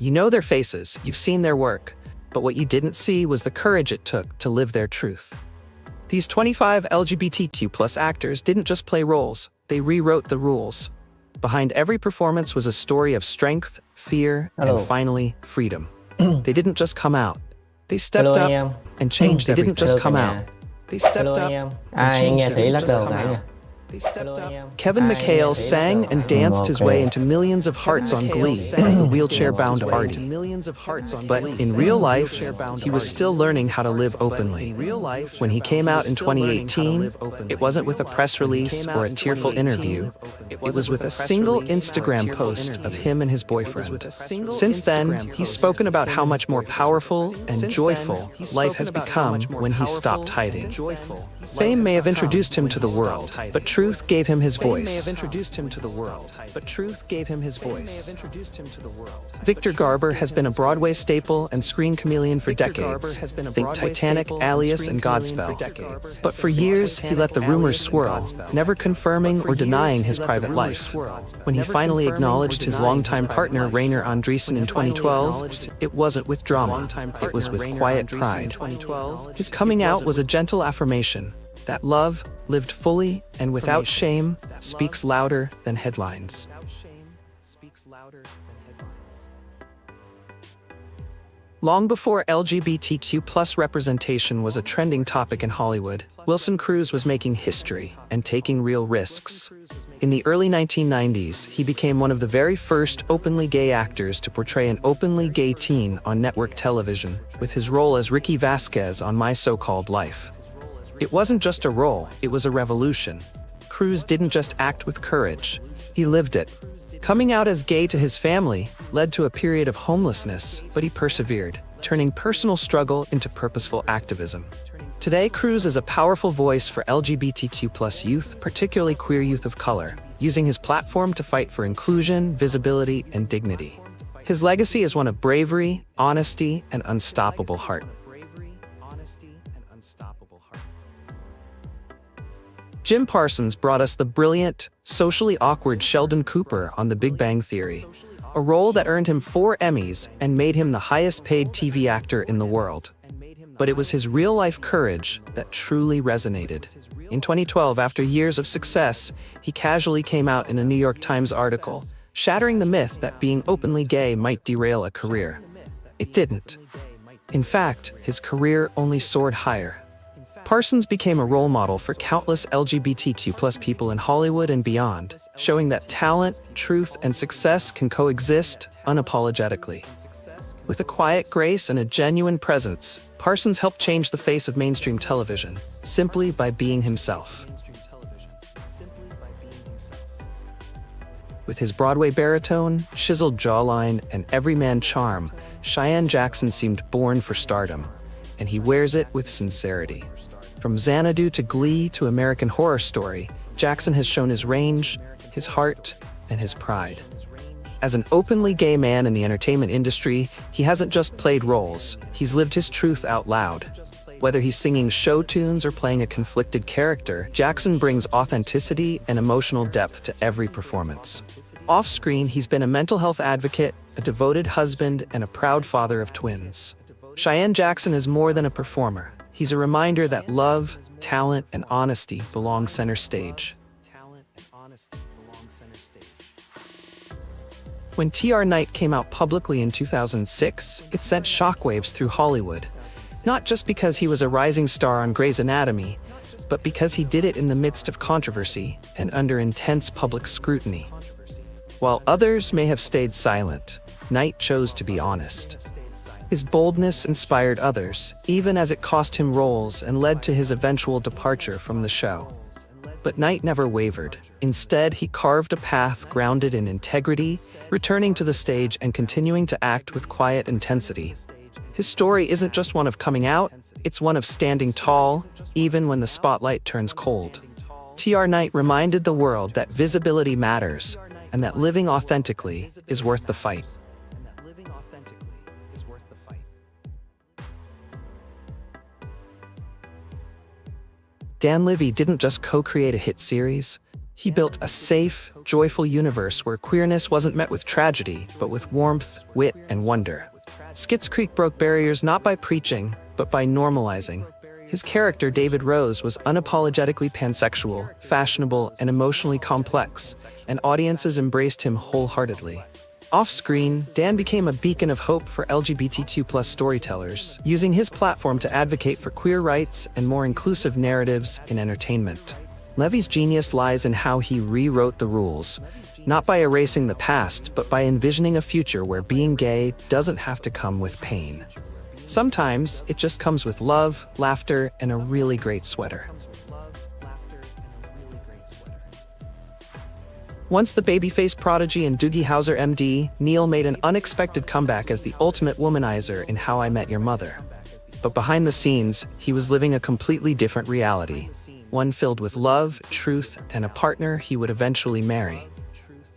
You know their faces, you've seen their work, but what you didn't see was the courage it took to live their truth. These 25 LGBTQ+ actors didn't just play roles, they rewrote the rules. Behind every performance was a story of strength, fear, Hello. and finally, freedom. They didn't just come out. They stepped Hello up anh em. and changed. They didn't just Hello come cả out. nhà. They stepped Hello up anh em. and Ai changed. nghe They thấy didn't lắc just đầu come cái nhỉ? out. They stepped Hello up. anh em. Kevin Ai McHale nghe thấy sang lắc đầu? and danced his way Okay. into millions of hearts on Glee as the wheelchair-bound Artie. But in real life, he was still learning how to live openly. When he came out in 2018, it wasn't with a press release or a tearful interview. It was with a single Instagram post of him and his boyfriend. Since then, he's spoken about how much more powerful and joyful life has become when he stopped hiding. Fame may have introduced him to the world, but truth gave him his voice. Victor Garber has been a Broadway staple and screen chameleon for decades. Think Titanic, Alias, and Godspell. But for years, he let the rumors swirl, never confirming or denying his private life. When he finally acknowledged his longtime partner, Rainer Andreessen, in 2012, it wasn't with drama, it was with quiet pride. His coming out was a gentle affirmation that love, lived fully and without shame, speaks louder than headlines. Long before LGBTQ+ representation was a trending topic in Hollywood, Wilson Cruz was making history and taking real risks. In the early 1990s, he became one of the very first openly gay actors to portray an openly gay teen on network television, with his role as Ricky Vasquez on My So-Called Life. It wasn't just a role, it was a revolution. Cruz didn't just act with courage, he lived it. Coming out as gay to his family led to a period of homelessness, but he persevered, turning personal struggle into purposeful activism. Today, Cruz is a powerful voice for LGBTQ+ youth, particularly queer youth of color, using his platform to fight for inclusion, visibility, and dignity. His legacy is one of bravery, honesty, and unstoppable heart. Jim Parsons brought us the brilliant, socially awkward Sheldon Cooper on The Big Bang Theory, a role that earned him 4 Emmys and made him the highest-paid TV actor in the world. But it was his real-life courage that truly resonated. In 2012, after years of success, he casually came out in a New York Times article, shattering the myth that being openly gay might derail a career. It didn't. In fact, his career only soared higher. Parsons became a role model for countless LGBTQ+ people in Hollywood and beyond, showing that talent, truth, and success can coexist unapologetically. With a quiet grace and a genuine presence, Parsons helped change the face of mainstream television, simply by being himself. With his Broadway baritone, chiseled jawline, and everyman charm, Cheyenne Jackson seemed born for stardom, and he wears it with sincerity. From Xanadu to Glee to American Horror Story, Jackson has shown his range, his heart, and his pride. As an openly gay man in the entertainment industry, he hasn't just played roles, he's lived his truth out loud. Whether he's singing show tunes or playing a conflicted character, Jackson brings authenticity and emotional depth to every performance. Off-screen, he's been a mental health advocate, a devoted husband, and a proud father of twins. Cheyenne Jackson is more than a performer. He's a reminder that love, talent, and honesty belong center stage. When T.R. Knight came out publicly in 2006, it sent shockwaves through Hollywood. Not just because he was a rising star on Grey's Anatomy, but because he did it in the midst of controversy and under intense public scrutiny. While others may have stayed silent, Knight chose to be honest. His boldness inspired others, even as it cost him roles and led to his eventual departure from the show. But Knight never wavered. Instead, he carved a path grounded in integrity, returning to the stage and continuing to act with quiet intensity. His story isn't just one of coming out, it's one of standing tall, even when the spotlight turns cold. T.R. Knight reminded the world that visibility matters, and that living authentically is worth the fight. Dan Levy didn't just co-create a hit series, He built a safe, joyful universe where queerness wasn't met with tragedy, but with warmth, wit, and wonder. Schitt's Creek broke barriers not by preaching, but by normalizing. His character, David Rose, was unapologetically pansexual, fashionable, and emotionally complex, and audiences embraced him wholeheartedly. Off-screen, Dan became a beacon of hope for LGBTQ+ storytellers, using his platform to advocate for queer rights and more inclusive narratives in entertainment. Levy's genius lies in how he rewrote the rules, not by erasing the past, but by envisioning a future where being gay doesn't have to come with pain. Sometimes it just comes with love, laughter, and a really great sweater. Once the babyface prodigy and Doogie Howser MD, Neil made an unexpected comeback as the ultimate womanizer in How I Met Your Mother. But behind the scenes, he was living a completely different reality, one filled with love, truth, and a partner he would eventually marry.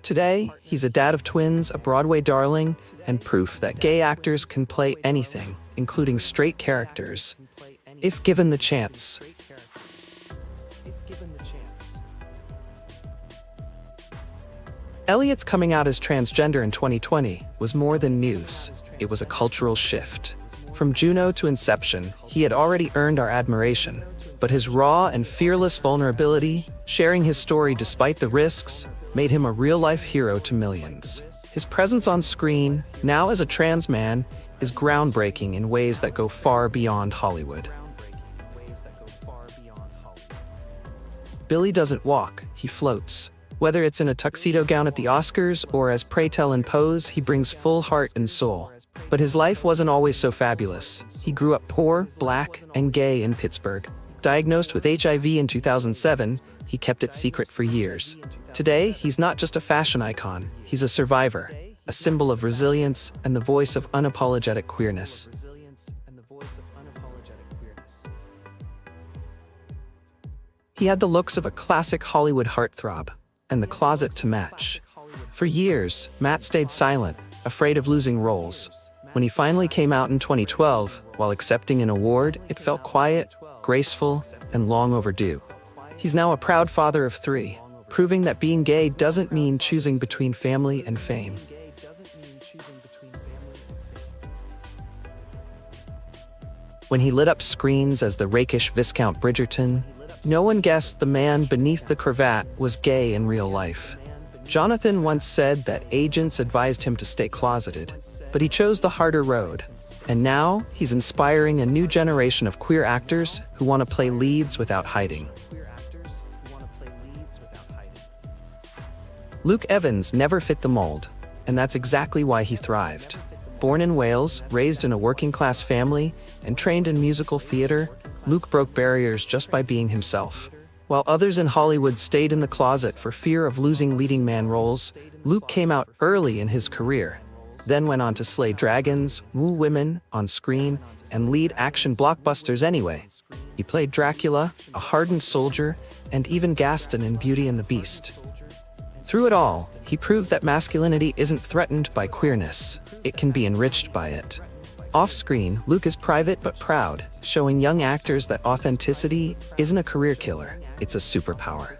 Today, he's a dad of twins, a Broadway darling, and proof that gay actors can play anything, including straight characters, if given the chance. Elliot's coming out as transgender in 2020 was more than news. It was a cultural shift. From Juno to Inception, he had already earned our admiration, but his raw and fearless vulnerability, sharing his story despite the risks, made him a real-life hero to millions. His presence on screen, now as a trans man, is groundbreaking in ways that go far beyond Hollywood. Billy doesn't walk, he floats. Whether it's in a tuxedo gown at the Oscars or as Pray Tell in Pose, he brings full heart and soul. But his life wasn't always so fabulous. He grew up poor, black, and gay in Pittsburgh. Diagnosed with HIV in 2007, he kept it secret for years. Today, he's not just a fashion icon, he's a survivor, a symbol of resilience and the voice of unapologetic queerness. He had the looks of a classic Hollywood heartthrob, and the closet to match. For years, Matt stayed silent, afraid of losing roles. When he finally came out in 2012, while accepting an award, it felt quiet, graceful, and long overdue. He's now a proud father of 3, proving that being gay doesn't mean choosing between family and fame. When he lit up screens as the rakish Viscount Bridgerton, no one guessed the man beneath the cravat was gay in real life. Jonathan once said that agents advised him to stay closeted, but he chose the harder road. And now, he's inspiring a new generation of queer actors who want to play leads without hiding. Luke Evans never fit the mold, and that's exactly why he thrived. Born in Wales, raised in a working-class family, and trained in musical theater, Luke broke barriers just by being himself. While others in Hollywood stayed in the closet for fear of losing leading man roles, Luke came out early in his career, then went on to slay dragons, woo women on screen, and lead action blockbusters anyway. He played Dracula, a hardened soldier, and even Gaston in Beauty and the Beast. Through it all, he proved that masculinity isn't threatened by queerness. It can be enriched by it. Off-screen, Luke is private but proud, showing young actors that authenticity isn't a career killer, it's a superpower.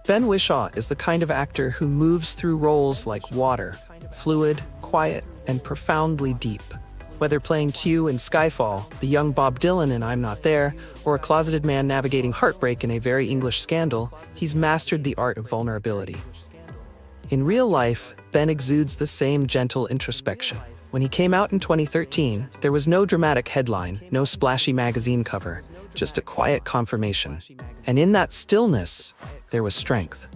Ben Whishaw is the kind of actor who moves through roles like water, fluid, quiet, and profoundly deep. Whether playing Q in Skyfall, the young Bob Dylan in I'm Not There, or a closeted man navigating heartbreak in A Very English Scandal, he's mastered the art of vulnerability. In real life, Ben exudes the same gentle introspection. When he came out in 2013, there was no dramatic headline, no splashy magazine cover, just a quiet confirmation. And in that stillness, there was strength.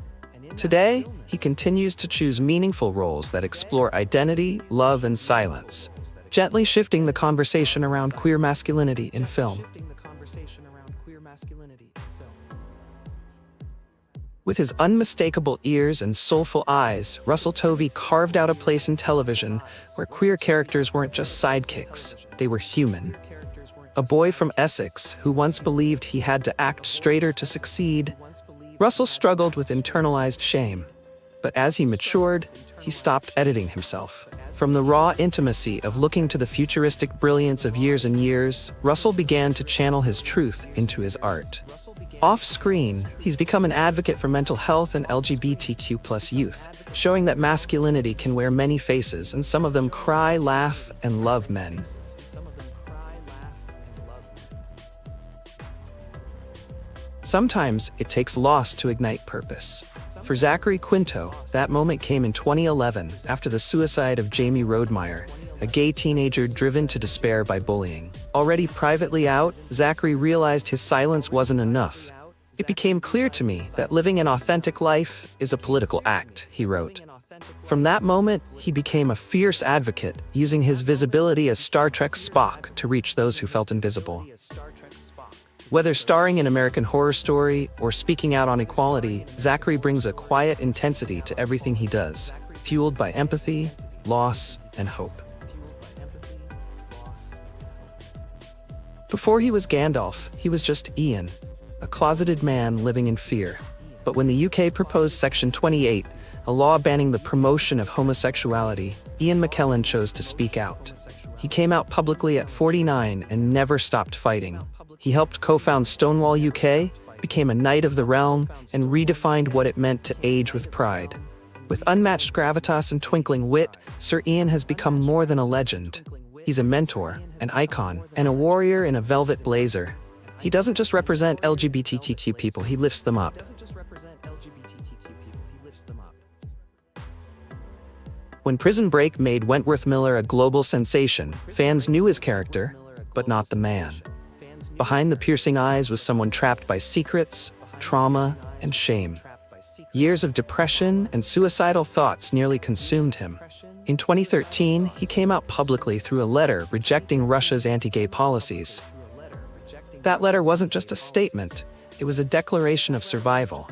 Today, he continues to choose meaningful roles that explore identity, love, and silence, gently shifting the conversation around queer masculinity in film. With his unmistakable ears and soulful eyes, Russell Tovey carved out a place in television where queer characters weren't just sidekicks, they were human. A boy from Essex who once believed he had to act straighter to succeed, Russell struggled with internalized shame. But as he matured, he stopped editing himself. From the raw intimacy of looking to the futuristic brilliance of Years and Years, Russell began to channel his truth into his art. Off-screen, he's become an advocate for mental health and LGBTQ+ youth, showing that masculinity can wear many faces and some of them cry, laugh, and love men. Sometimes it takes loss to ignite purpose. For Zachary Quinto, that moment came in 2011 after the suicide of Jamie Rodemeyer, a gay teenager driven to despair by bullying. Already privately out, Zachary realized his silence wasn't enough. "It became clear to me that living an authentic life is a political act," he wrote. From that moment, he became a fierce advocate, using his visibility as Star Trek's Spock to reach those who felt invisible. Whether starring in American Horror Story or speaking out on equality, Zachary brings a quiet intensity to everything he does, fueled by empathy, loss, and hope. Before he was Gandalf, he was just Ian, a closeted man living in fear. But when the UK proposed Section 28, a law banning the promotion of homosexuality, Ian McKellen chose to speak out. He came out publicly at 49 and never stopped fighting. He helped co-found Stonewall UK, became a Knight of the Realm, and redefined what it meant to age with pride. With unmatched gravitas and twinkling wit, Sir Ian has become more than a legend. He's a mentor, an icon, and a warrior in a velvet blazer. He doesn't just represent LGBTQ people, he lifts them up. When Prison Break made Wentworth Miller a global sensation, fans knew his character, but not the man. Behind the piercing eyes was someone trapped by secrets, trauma, and shame. Years of depression and suicidal thoughts nearly consumed him. In 2013, he came out publicly through a letter rejecting Russia's anti-gay policies. That letter wasn't just a statement, it was a declaration of survival.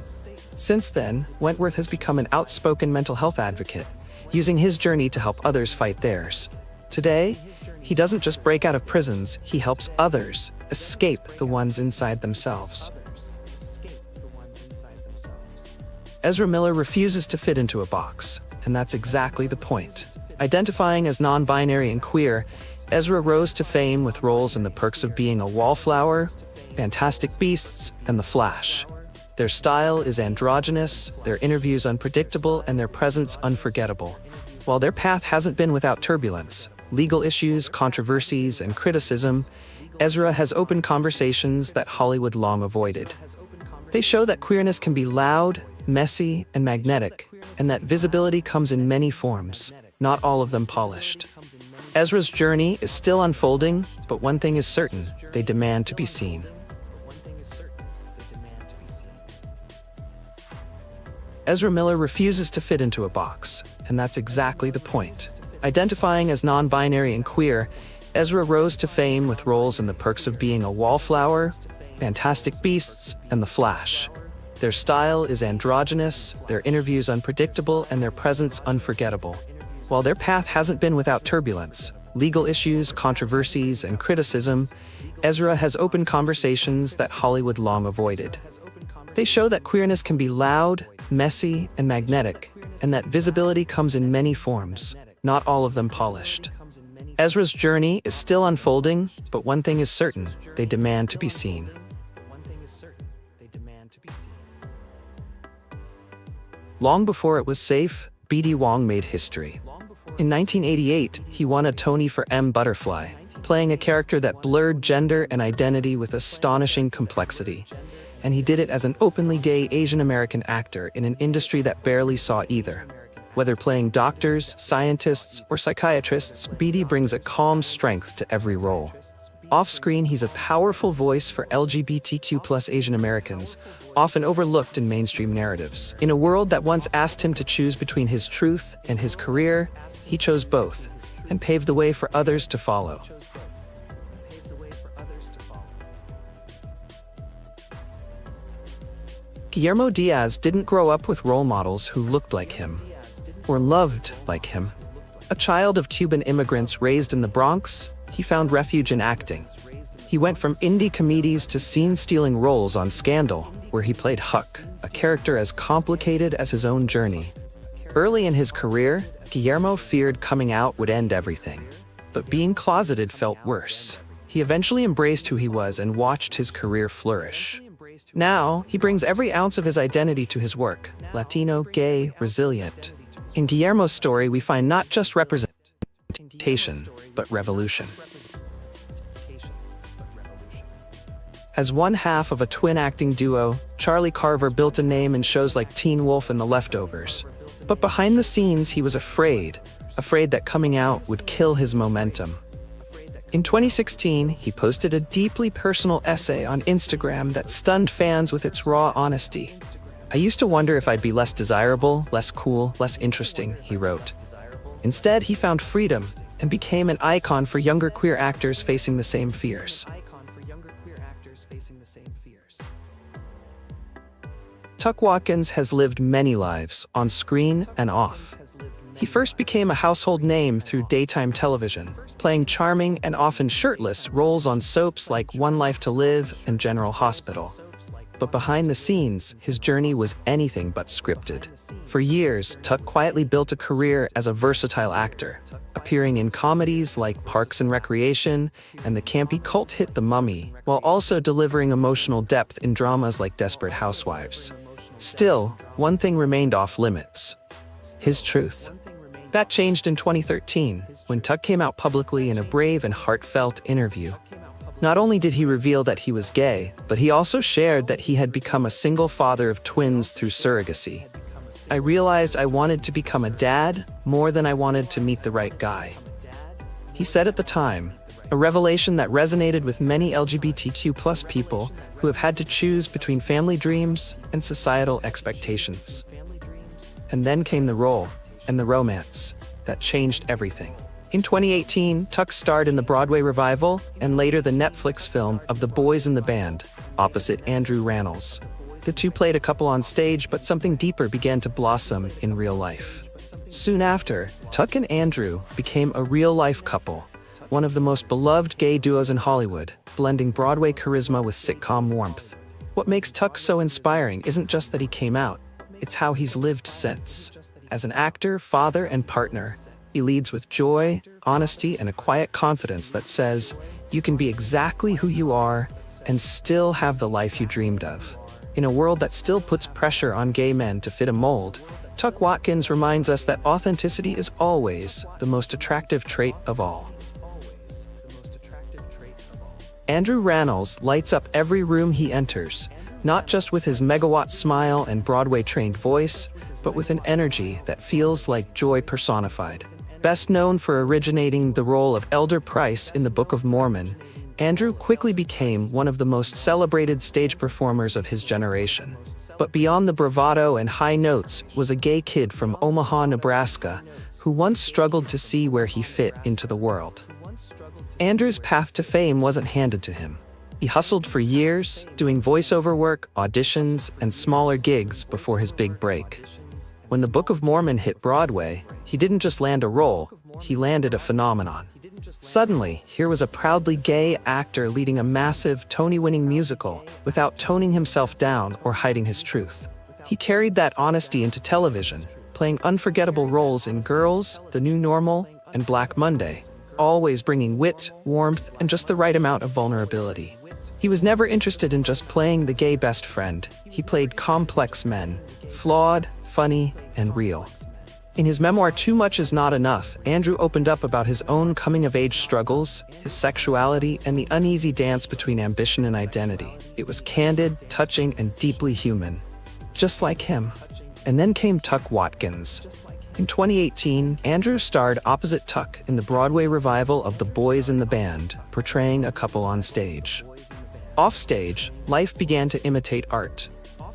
Since then, Wentworth has become an outspoken mental health advocate, using his journey to help others fight theirs. Today, he doesn't just break out of prisons, he helps others escape the ones inside themselves. Ezra Miller refuses to fit into a box, and that's exactly the point. Identifying as non-binary and queer, Ezra rose to fame with roles in The Perks of Being a Wallflower, Fantastic Beasts, and The Flash. Their style is androgynous, their interviews unpredictable, and their presence unforgettable. While their path hasn't been without turbulence, legal issues, controversies, and criticism, Ezra has opened conversations that Hollywood long avoided. They show that queerness can be loud, messy, and magnetic, and that visibility comes in many forms, not all of them polished. Ezra's journey is still unfolding, but one thing is certain, they demand to be seen. Ezra Miller refuses to fit into a box, and that's exactly the point. Identifying as non-binary and queer, Ezra rose to fame with roles in The Perks of Being a Wallflower, Fantastic Beasts, and The Flash. Their style is androgynous, their interviews unpredictable, and their presence unforgettable. While their path hasn't been without turbulence, legal issues, controversies, and criticism, Ezra has opened conversations that Hollywood long avoided. They show that queerness can be loud, messy, and magnetic, and that visibility comes in many forms, not all of them polished. Ezra's journey is still unfolding, but one thing is certain, they demand to be seen. Long before it was safe, B.D. Wong made history. In 1988, he won a Tony for M. Butterfly, playing a character that blurred gender and identity with astonishing complexity. And he did it as an openly gay Asian American actor in an industry that barely saw either. Whether playing doctors, scientists, or psychiatrists, B.D. brings a calm strength to every role. Off-screen, he's a powerful voice for LGBTQ+ Asian Americans, often overlooked in mainstream narratives. In a world that once asked him to choose between his truth and his career, he chose both, and paved the way for others to follow. Guillermo Diaz didn't grow up with role models who looked like him, or loved like him. A child of Cuban immigrants raised in the Bronx, he found refuge in acting. He went from indie comedies to scene-stealing roles on Scandal, where he played Huck, a character as complicated as his own journey. Early in his career, Guillermo feared coming out would end everything. But being closeted felt worse. He eventually embraced who he was and watched his career flourish. Now, he brings every ounce of his identity to his work: Latino, gay, resilient. In Guillermo's story, we find not just representation, but revolution. As one half of a twin acting duo, Charlie Carver built a name in shows like Teen Wolf and The Leftovers. But behind the scenes, he was afraid that coming out would kill his momentum. In 2016, he posted a deeply personal essay on Instagram that stunned fans with its raw honesty. "I used to wonder if I'd be less desirable, less cool, less interesting," he wrote. Instead, he found freedom and became an icon for younger queer actors facing the same fears. Tuck Watkins has lived many lives, on screen and off. He first became a household name through daytime television, playing charming and often shirtless roles on soaps like One Life to Live and General Hospital. But behind the scenes, his journey was anything but scripted. For years, Tuck quietly built a career as a versatile actor, appearing in comedies like Parks and Recreation and the campy cult hit The Mummy, while also delivering emotional depth in dramas like Desperate Housewives. Still, one thing remained off limits: his truth. That changed in 2013, when Tuck came out publicly in a brave and heartfelt interview. Not only did he reveal that he was gay, but he also shared that he had become a single father of twins through surrogacy. "I realized I wanted to become a dad more than I wanted to meet the right guy," he said at the time, a revelation that resonated with many LGBTQ+ people who have had to choose between family dreams and societal expectations. And then came the role and the romance that changed everything. In 2018, Tuck starred in the Broadway revival and later the Netflix film of The Boys in the Band, opposite Andrew Rannells. The two played a couple on stage, but something deeper began to blossom in real life. Soon after, Tuck and Andrew became a real-life couple, one of the most beloved gay duos in Hollywood, blending Broadway charisma with sitcom warmth. What makes Tuck so inspiring isn't just that he came out, it's how he's lived since. As an actor, father, and partner, he leads with joy, honesty, and a quiet confidence that says, you can be exactly who you are and still have the life you dreamed of. In a world that still puts pressure on gay men to fit a mold, Tuck Watkins reminds us that authenticity is always the most attractive trait of all. Andrew Rannells lights up every room he enters, not just with his megawatt smile and Broadway-trained voice, but with an energy that feels like joy personified. Best known for originating the role of Elder Price in the Book of Mormon, Andrew quickly became one of the most celebrated stage performers of his generation. But beyond the bravado and high notes was a gay kid from Omaha, Nebraska, who once struggled to see where he fit into the world. Andrew's path to fame wasn't handed to him. He hustled for years, doing voiceover work, auditions, and smaller gigs before his big break. When the Book of Mormon hit Broadway, he didn't just land a role, he landed a phenomenon. Suddenly, here was a proudly gay actor leading a massive Tony-winning musical without toning himself down or hiding his truth. He carried that honesty into television, playing unforgettable roles in Girls, The New Normal, and Black Monday, always bringing wit, warmth, and just the right amount of vulnerability. He was never interested in just playing the gay best friend. He played complex men, flawed, funny, and real. In his memoir, Too Much Is Not Enough, Andrew opened up about his own coming-of-age struggles, his sexuality, and the uneasy dance between ambition and identity. It was candid, touching, and deeply human. Just like him. And then came Tuck Watkins. In 2018, Andrew starred opposite Tuck in the Broadway revival of The Boys in the Band, portraying a couple on stage. Offstage, life began to imitate art.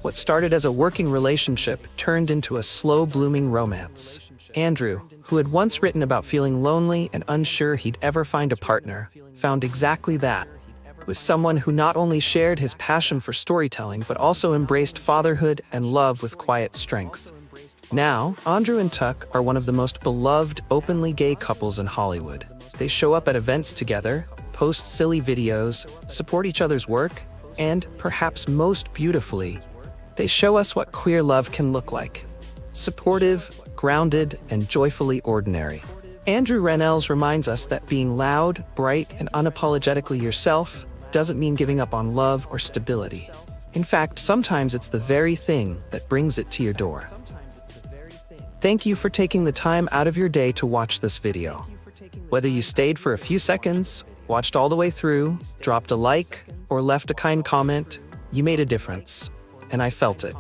What started as a working relationship turned into a slow-blooming romance. Andrew, who had once written about feeling lonely and unsure he'd ever find a partner, found exactly that, with someone who not only shared his passion for storytelling but also embraced fatherhood and love with quiet strength. Now, Andrew and Tuck are one of the most beloved openly gay couples in Hollywood. They show up at events together, post silly videos, support each other's work, and, perhaps most beautifully, they show us what queer love can look like. Supportive, grounded and joyfully ordinary. Andrew Rannells reminds us that being loud, bright, and unapologetically yourself doesn't mean giving up on love or stability. In fact, sometimes it's the very thing that brings it to your door. Thank you for taking the time out of your day to watch this video. Whether you stayed for a few seconds, watched all the way through, dropped a like, or left a kind comment, you made a difference. And I felt it.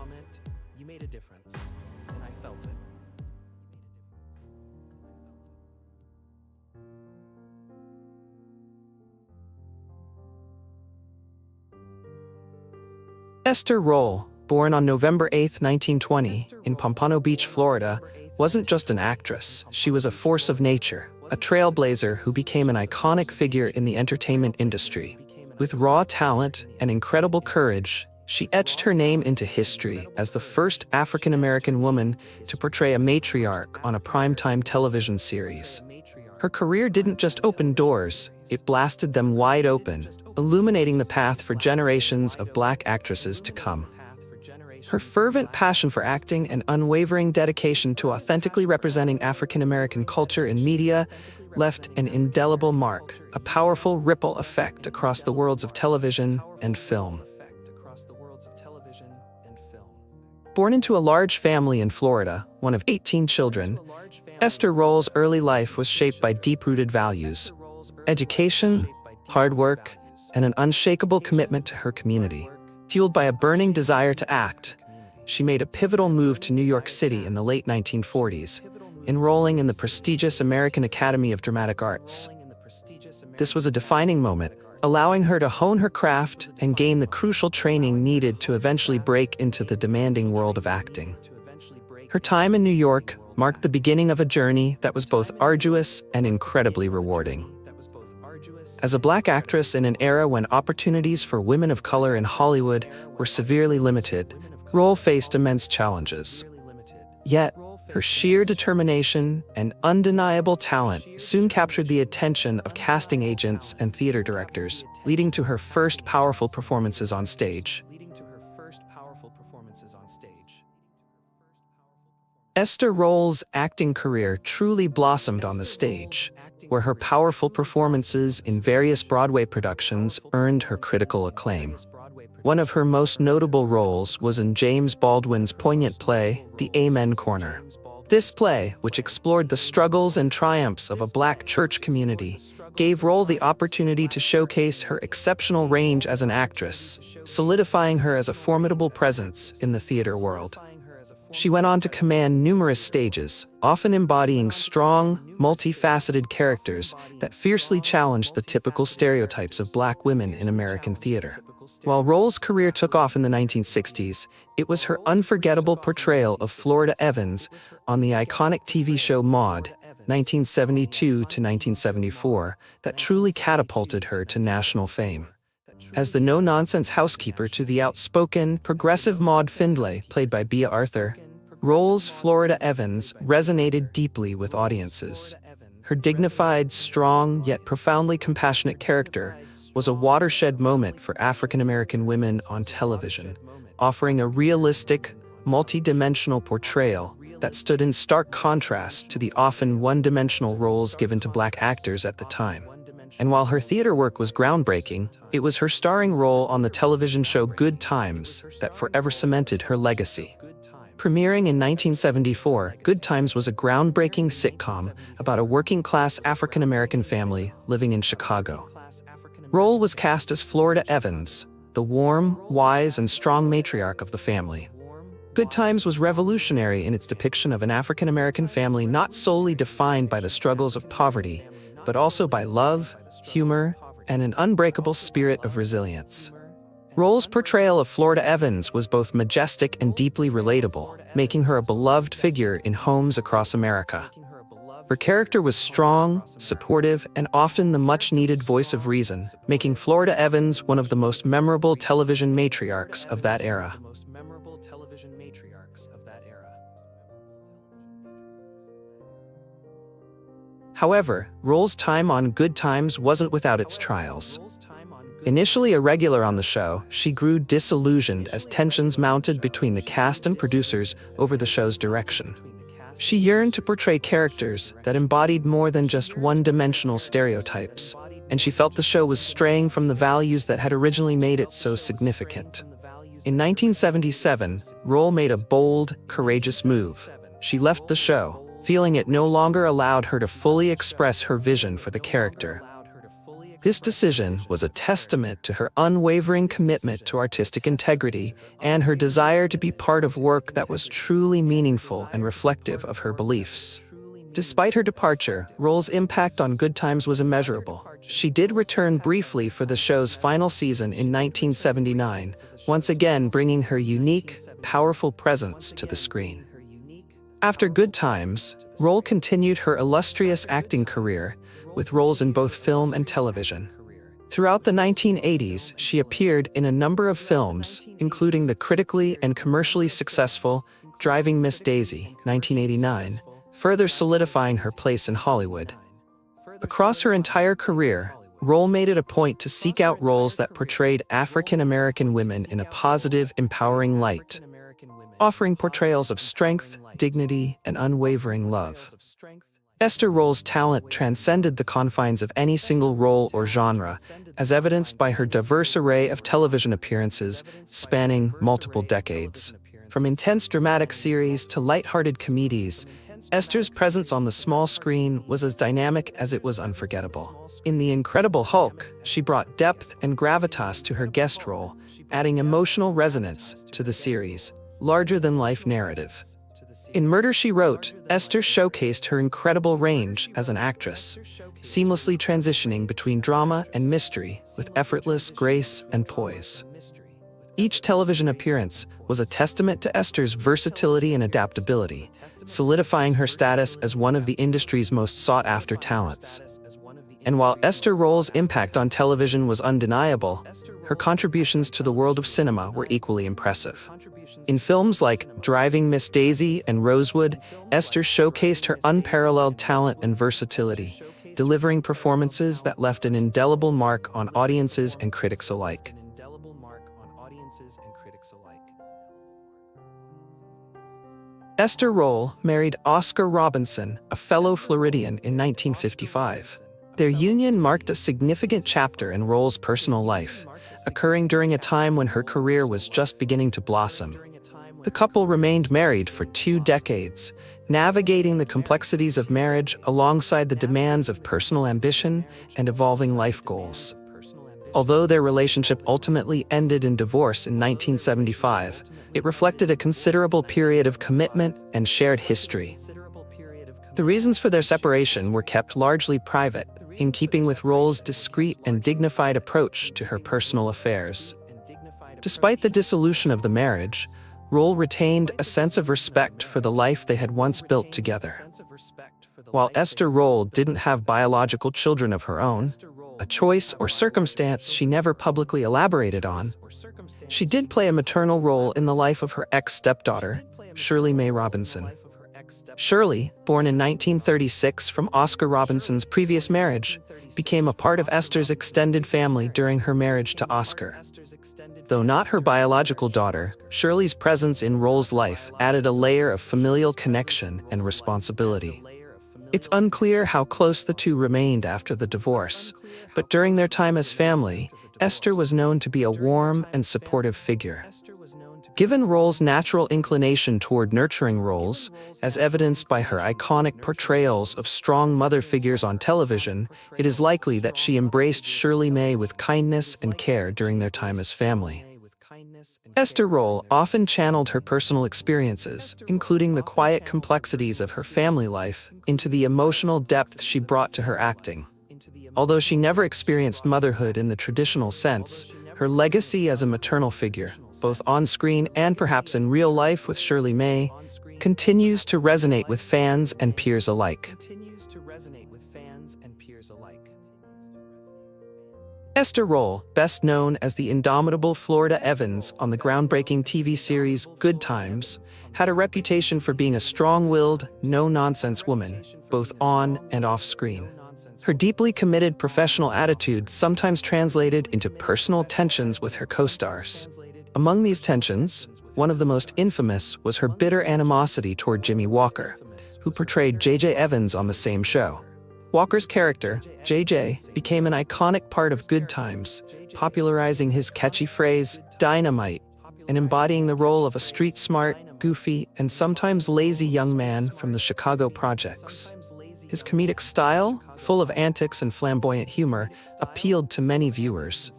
Esther Rolle, born on November 8, 1920, in Pompano Beach, Florida, wasn't just an actress. She was a force of nature, a trailblazer who became an iconic figure in the entertainment industry. With raw talent and incredible courage, she etched her name into history as the first African-American woman to portray a matriarch on a primetime television series. Her career didn't just open doors, it blasted them wide open, illuminating the path for generations of Black actresses to come. Her fervent passion for acting and unwavering dedication to authentically representing African-American culture in media left an indelible mark, a powerful ripple effect across the worlds of television and film. Born into a large family in Florida, one of 18 children, Esther Rolle's early life was shaped by deep-rooted values: education, hard work, and an unshakable commitment to her community. Fueled by a burning desire to act, she made a pivotal move to New York City in the late 1940s, enrolling in the prestigious American Academy of Dramatic Arts. This was a defining moment, allowing her to hone her craft and gain the crucial training needed to eventually break into the demanding world of acting. Her time in New York marked the beginning of a journey that was both arduous and incredibly rewarding. As a Black actress in an era when opportunities for women of color in Hollywood were severely limited, Rolle faced immense challenges. Yet, her sheer determination and undeniable talent soon captured the attention of casting agents and theater directors, leading to her first powerful performances on stage. Esther Rolle's acting career truly blossomed on the stage, where her powerful performances in various Broadway productions earned her critical acclaim. One of her most notable roles was in James Baldwin's poignant play, The Amen Corner. This play, which explored the struggles and triumphs of a Black church community, gave Rolle the opportunity to showcase her exceptional range as an actress, solidifying her as a formidable presence in the theater world. She went on to command numerous stages, often embodying strong, multifaceted characters that fiercely challenged the typical stereotypes of Black women in American theater. While Rolle's career took off in the 1960s, it was her unforgettable portrayal of Florida Evans on the iconic TV show Maude, 1972 to 1974, that truly catapulted her to national fame. As the no-nonsense housekeeper to the outspoken, progressive Maude Findlay, played by Bea Arthur, Rolle's Florida Evans resonated deeply with audiences. Her dignified, strong, yet profoundly compassionate character was a watershed moment for African-American women on television, offering a realistic, multi-dimensional portrayal that stood in stark contrast to the often one-dimensional roles given to Black actors at the time. And while her theater work was groundbreaking, it was her starring role on the television show Good Times that forever cemented her legacy. Premiering in 1974, Good Times was a groundbreaking sitcom about a working-class African-American family living in Chicago. Rolle was cast as Florida Evans, the warm, wise, and strong matriarch of the family. Good Times was revolutionary in its depiction of an African-American family not solely defined by the struggles of poverty, but also by love, humor, and an unbreakable spirit of resilience. Rolle's portrayal of Florida Evans was both majestic and deeply relatable, making her a beloved figure in homes across America. Her character was strong, supportive, and often the much-needed voice of reason, making Florida Evans one of the most memorable television matriarchs of that era. However, Rolle's time on Good Times wasn't without its trials. Initially a regular on the show, she grew disillusioned as tensions mounted between the cast and producers over the show's direction. She yearned to portray characters that embodied more than just one-dimensional stereotypes, and she felt the show was straying from the values that had originally made it so significant. In 1977, Roll made a bold, courageous move. She left the show, feeling it no longer allowed her to fully express her vision for the character. This decision was a testament to her unwavering commitment to artistic integrity and her desire to be part of work that was truly meaningful and reflective of her beliefs. Despite her departure, Roll's impact on Good Times was immeasurable. She did return briefly for the show's final season in 1979, once again bringing her unique, powerful presence to the screen. After Good Times, Roll continued her illustrious acting career, with roles in both film and television. Throughout the 1980s, she appeared in a number of films, including the critically and commercially successful Driving Miss Daisy, 1989, further solidifying her place in Hollywood. Across her entire career, Roll made it a point to seek out roles that portrayed African American women in a positive, empowering light, offering portrayals of strength, dignity, and unwavering love. Esther Roll's talent transcended the confines of any single role or genre, as evidenced by her diverse array of television appearances spanning multiple decades. From intense dramatic series to lighthearted comedies, Esther's presence on the small screen was as dynamic as it was unforgettable. In The Incredible Hulk, she brought depth and gravitas to her guest role, adding emotional resonance to the series' larger-than-life narrative. In Murder, She Wrote, Esther showcased her incredible range as an actress, seamlessly transitioning between drama and mystery with effortless grace and poise. Each television appearance was a testament to Esther's versatility and adaptability, solidifying her status as one of the industry's most sought-after talents. And while Esther Roll's impact on television was undeniable, her contributions to the world of cinema were equally impressive. In films like Driving Miss Daisy and Rosewood, Esther showcased her unparalleled talent and versatility, delivering performances that left an indelible mark on audiences and critics alike. Esther Roll married Oscar Robinson, a fellow Floridian, in 1955. Their union marked a significant chapter in Roll's personal life, occurring during a time when her career was just beginning to blossom. The couple remained married for 2 decades, navigating the complexities of marriage alongside the demands of personal ambition and evolving life goals. Although their relationship ultimately ended in divorce in 1975, it reflected a considerable period of commitment and shared history. The reasons for their separation were kept largely private, in keeping with Roll's discreet and dignified approach to her personal affairs. Despite the dissolution of the marriage, Roll retained a sense of respect for the life they had once built together. While Esther Roll didn't have biological children of her own, a choice or circumstance she never publicly elaborated on, she did play a maternal role in the life of her ex-stepdaughter, Shirley Mae Robinson. Shirley, born in 1936 from Oscar Robinson's previous marriage, became a part of Esther's extended family during her marriage to Oscar. Though not her biological daughter, Shirley's presence in Roll's life added a layer of familial connection and responsibility. It's unclear how close the two remained after the divorce, but during their time as family, Esther was known to be a warm and supportive figure. Given Roll's natural inclination toward nurturing roles, as evidenced by her iconic portrayals of strong mother figures on television, it is likely that she embraced Shirley Mae with kindness and care during their time as family. Esther Roll often channeled her personal experiences, including the quiet complexities of her family life, into the emotional depth she brought to her acting. Although she never experienced motherhood in the traditional sense, her legacy as a maternal figure, both on screen and perhaps in real life with Shirley Mae, continues to resonate with fans and peers alike. Esther Roll, best known as the indomitable Florida Evans on the groundbreaking TV series Good Times, had a reputation for being a strong-willed, no-nonsense woman, both on and off screen. Her deeply committed professional attitude sometimes translated into personal tensions with her co-stars. Among these tensions, One of the most infamous was her bitter animosity toward Jimmy Walker, who portrayed J.J. Evans on the same show. Walker's character, J.J., became an iconic part of Good Times, popularizing his catchy phrase, "Dynamite," and embodying the role of a street-smart, goofy, and sometimes lazy young man from the Chicago projects. His comedic style, full of antics and flamboyant humor, appealed to many viewers.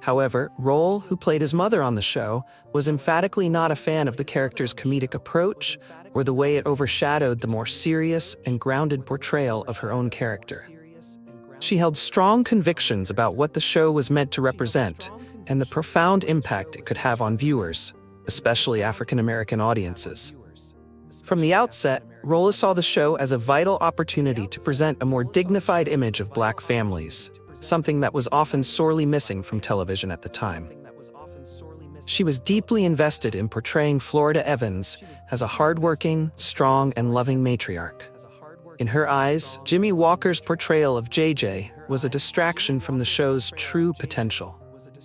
However, Roll, who played his mother on the show, was emphatically not a fan of the character's comedic approach or the way it overshadowed the more serious and grounded portrayal of her own character. She held strong convictions about what the show was meant to represent and the profound impact it could have on viewers, especially African-American audiences. From the outset, Roll saw the show as a vital opportunity to present a more dignified image of Black families, something that was often sorely missing from television at the time. She was deeply invested in portraying Florida Evans as a hardworking, strong, and loving matriarch. In her eyes, Jimmy Walker's portrayal of JJ was a distraction from the show's true potential.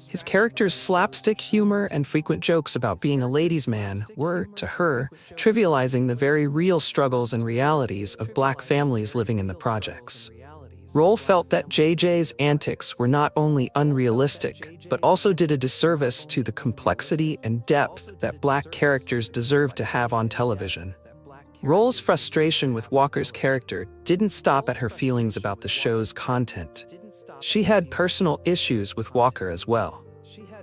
His character's slapstick humor and frequent jokes about being a ladies' man were, to her, trivializing the very real struggles and realities of Black families living in the projects. Roll felt that JJ's antics were not only unrealistic, but also did a disservice to the complexity and depth that Black characters deserve to have on television. Roll's frustration with Walker's character didn't stop at her feelings about the show's content. She had personal issues with Walker as well.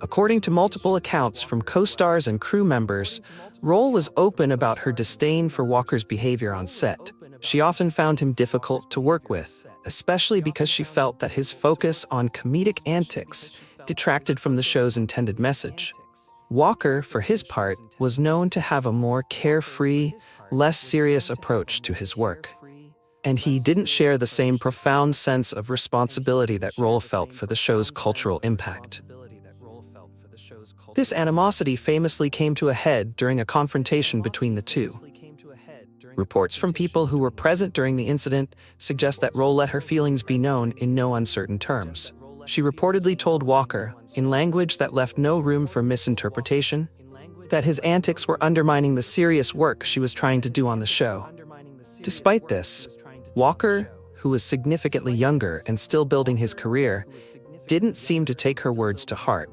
According to multiple accounts from co-stars and crew members, Roll was open about her disdain for Walker's behavior on set. She often found him difficult to work with, especially because she felt that his focus on comedic antics detracted from the show's intended message. Walker, for his part, was known to have a more carefree, less serious approach to his work, and he didn't share the same profound sense of responsibility that Roll felt for the show's cultural impact. This animosity famously came to a head during a confrontation between the two. Reports from people who were present during the incident suggest that Roll let her feelings be known in no uncertain terms. She reportedly told Walker, in language that left no room for misinterpretation, that his antics were undermining the serious work she was trying to do on the show. Despite this, Walker, who was significantly younger and still building his career, didn't seem to take her words to heart.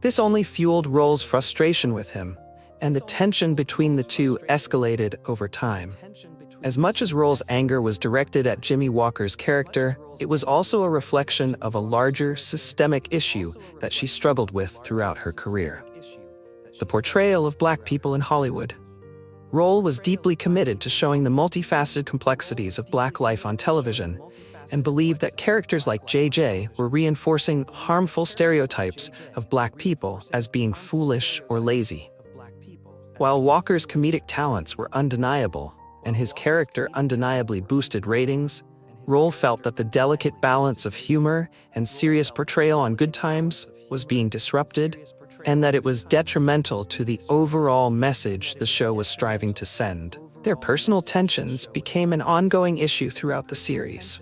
This only fueled Roll's frustration with him, and the tension between the two escalated over time. As much as Roll's anger was directed at Jimmy Walker's character, it was also a reflection of a larger, systemic issue that she struggled with throughout her career: the portrayal of Black people in Hollywood. Roll was deeply committed to showing the multifaceted complexities of Black life on television, and believed that characters like JJ were reinforcing harmful stereotypes of Black people as being foolish or lazy. While Walker's comedic talents were undeniable, and his character undeniably boosted ratings, Roll felt that the delicate balance of humor and serious portrayal on Good Times was being disrupted, and that it was detrimental to the overall message the show was striving to send. Their personal tensions became an ongoing issue throughout the series.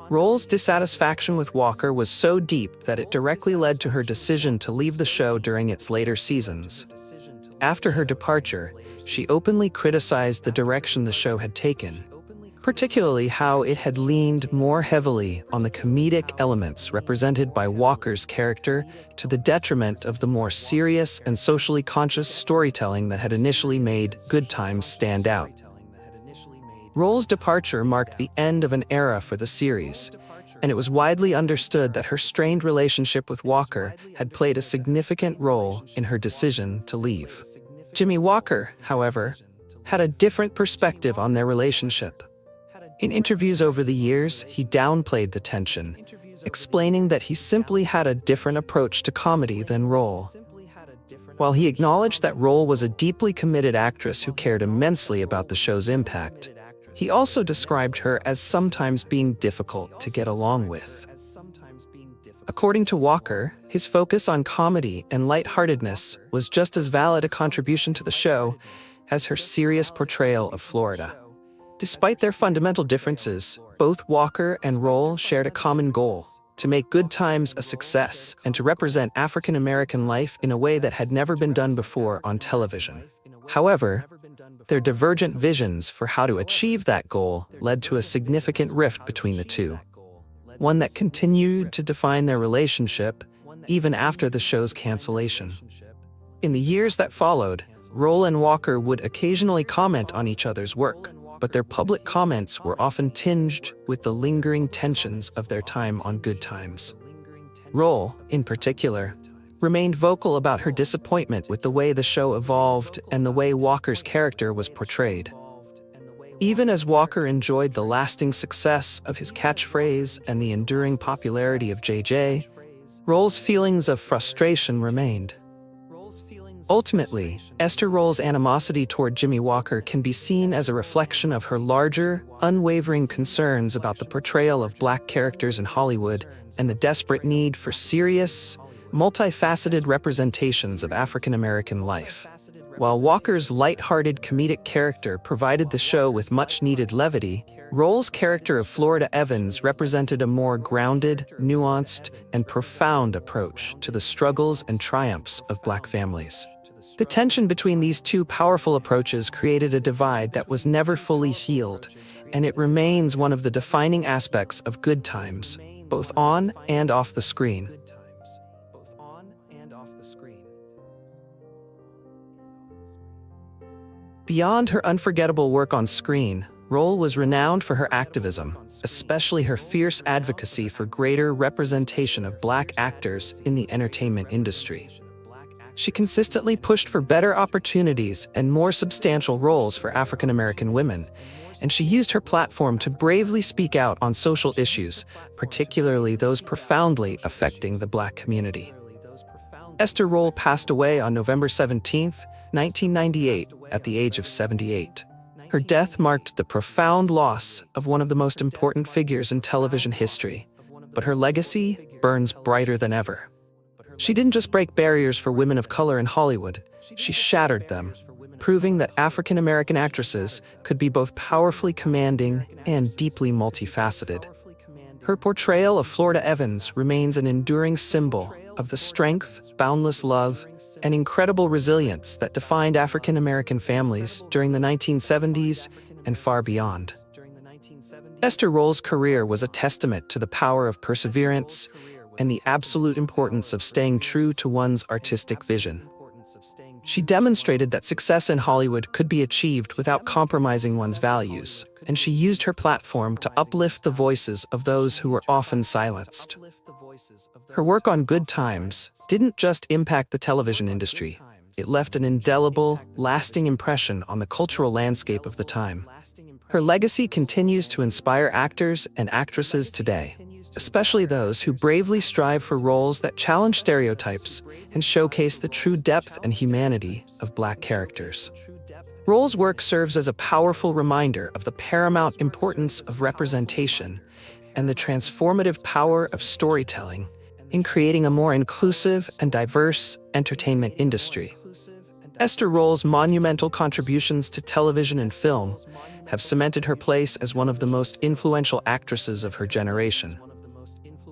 Roll's dissatisfaction with Walker was so deep that it directly led to her decision to leave the show during its later seasons. After her departure, she openly criticized the direction the show had taken, particularly how it had leaned more heavily on the comedic elements represented by Walker's character to the detriment of the more serious and socially conscious storytelling that had initially made Good Times stand out. Roll's departure marked the end of an era for the series, and it was widely understood that her strained relationship with Walker had played a significant role in her decision to leave. Jimmy Walker, however, had a different perspective on their relationship. In interviews over the years, he downplayed the tension, explaining that he simply had a different approach to comedy than Roll. While he acknowledged that Roll was a deeply committed actress who cared immensely about the show's impact, he also described her as sometimes being difficult to get along with. According to Walker, his focus on comedy and lightheartedness was just as valid a contribution to the show as her serious portrayal of Florida. Despite their fundamental differences, both Walker and Roll shared a common goal: to make Good Times a success and to represent African American life in a way that had never been done before on television. However, their divergent visions for how to achieve that goal led to a significant rift between the two, one that continued to define their relationship even after the show's cancellation. In the years that followed, Roll and Walker would occasionally comment on each other's work, but their public comments were often tinged with the lingering tensions of their time on Good Times. Roll, in particular, remained vocal about her disappointment with the way the show evolved and the way Walker's character was portrayed. Even as Walker enjoyed the lasting success of his catchphrase and the enduring popularity of JJ, Roll's feelings of frustration remained. Ultimately, Esther Roll's animosity toward Jimmy Walker can be seen as a reflection of her larger, unwavering concerns about the portrayal of Black characters in Hollywood and the desperate need for serious, multifaceted representations of African American life. While Walker's light-hearted comedic character provided the show with much-needed levity, Roll's character of Florida Evans represented a more grounded, nuanced, and profound approach to the struggles and triumphs of Black families. The tension between these two powerful approaches created a divide that was never fully healed, and it remains one of the defining aspects of Good Times, both on and off the screen. Beyond her unforgettable work on screen, Roll was renowned for her activism, especially her fierce advocacy for greater representation of Black actors in the entertainment industry. She consistently pushed for better opportunities and more substantial roles for African American women, and she used her platform to bravely speak out on social issues, particularly those profoundly affecting the Black community. Esther Roll passed away on November 17, 1998, at the age of 78. Her death marked the profound loss of one of the most important figures in television history, but her legacy burns brighter than ever. She didn't just break barriers for women of color in Hollywood, she shattered them, proving that African American actresses could be both powerfully commanding and deeply multifaceted. Her portrayal of Florida Evans remains an enduring symbol of the strength, boundless love, and incredible resilience that defined African American families during the 1970s and far beyond. Esther Roll's career was a testament to the power of perseverance and the absolute importance of staying true to one's artistic vision. She demonstrated that success in Hollywood could be achieved without compromising one's values, and she used her platform to uplift the voices of those who were often silenced. Her work on Good Times didn't just impact the television industry, it left an indelible, lasting impression on the cultural landscape of the time. Her legacy continues to inspire actors and actresses today, especially those who bravely strive for roles that challenge stereotypes and showcase the true depth and humanity of Black characters. Roll's work serves as a powerful reminder of the paramount importance of representation and the transformative power of storytelling in creating a more inclusive and diverse entertainment industry. Esther Roll's monumental contributions to television and film have cemented her place as one of the most influential actresses of her generation.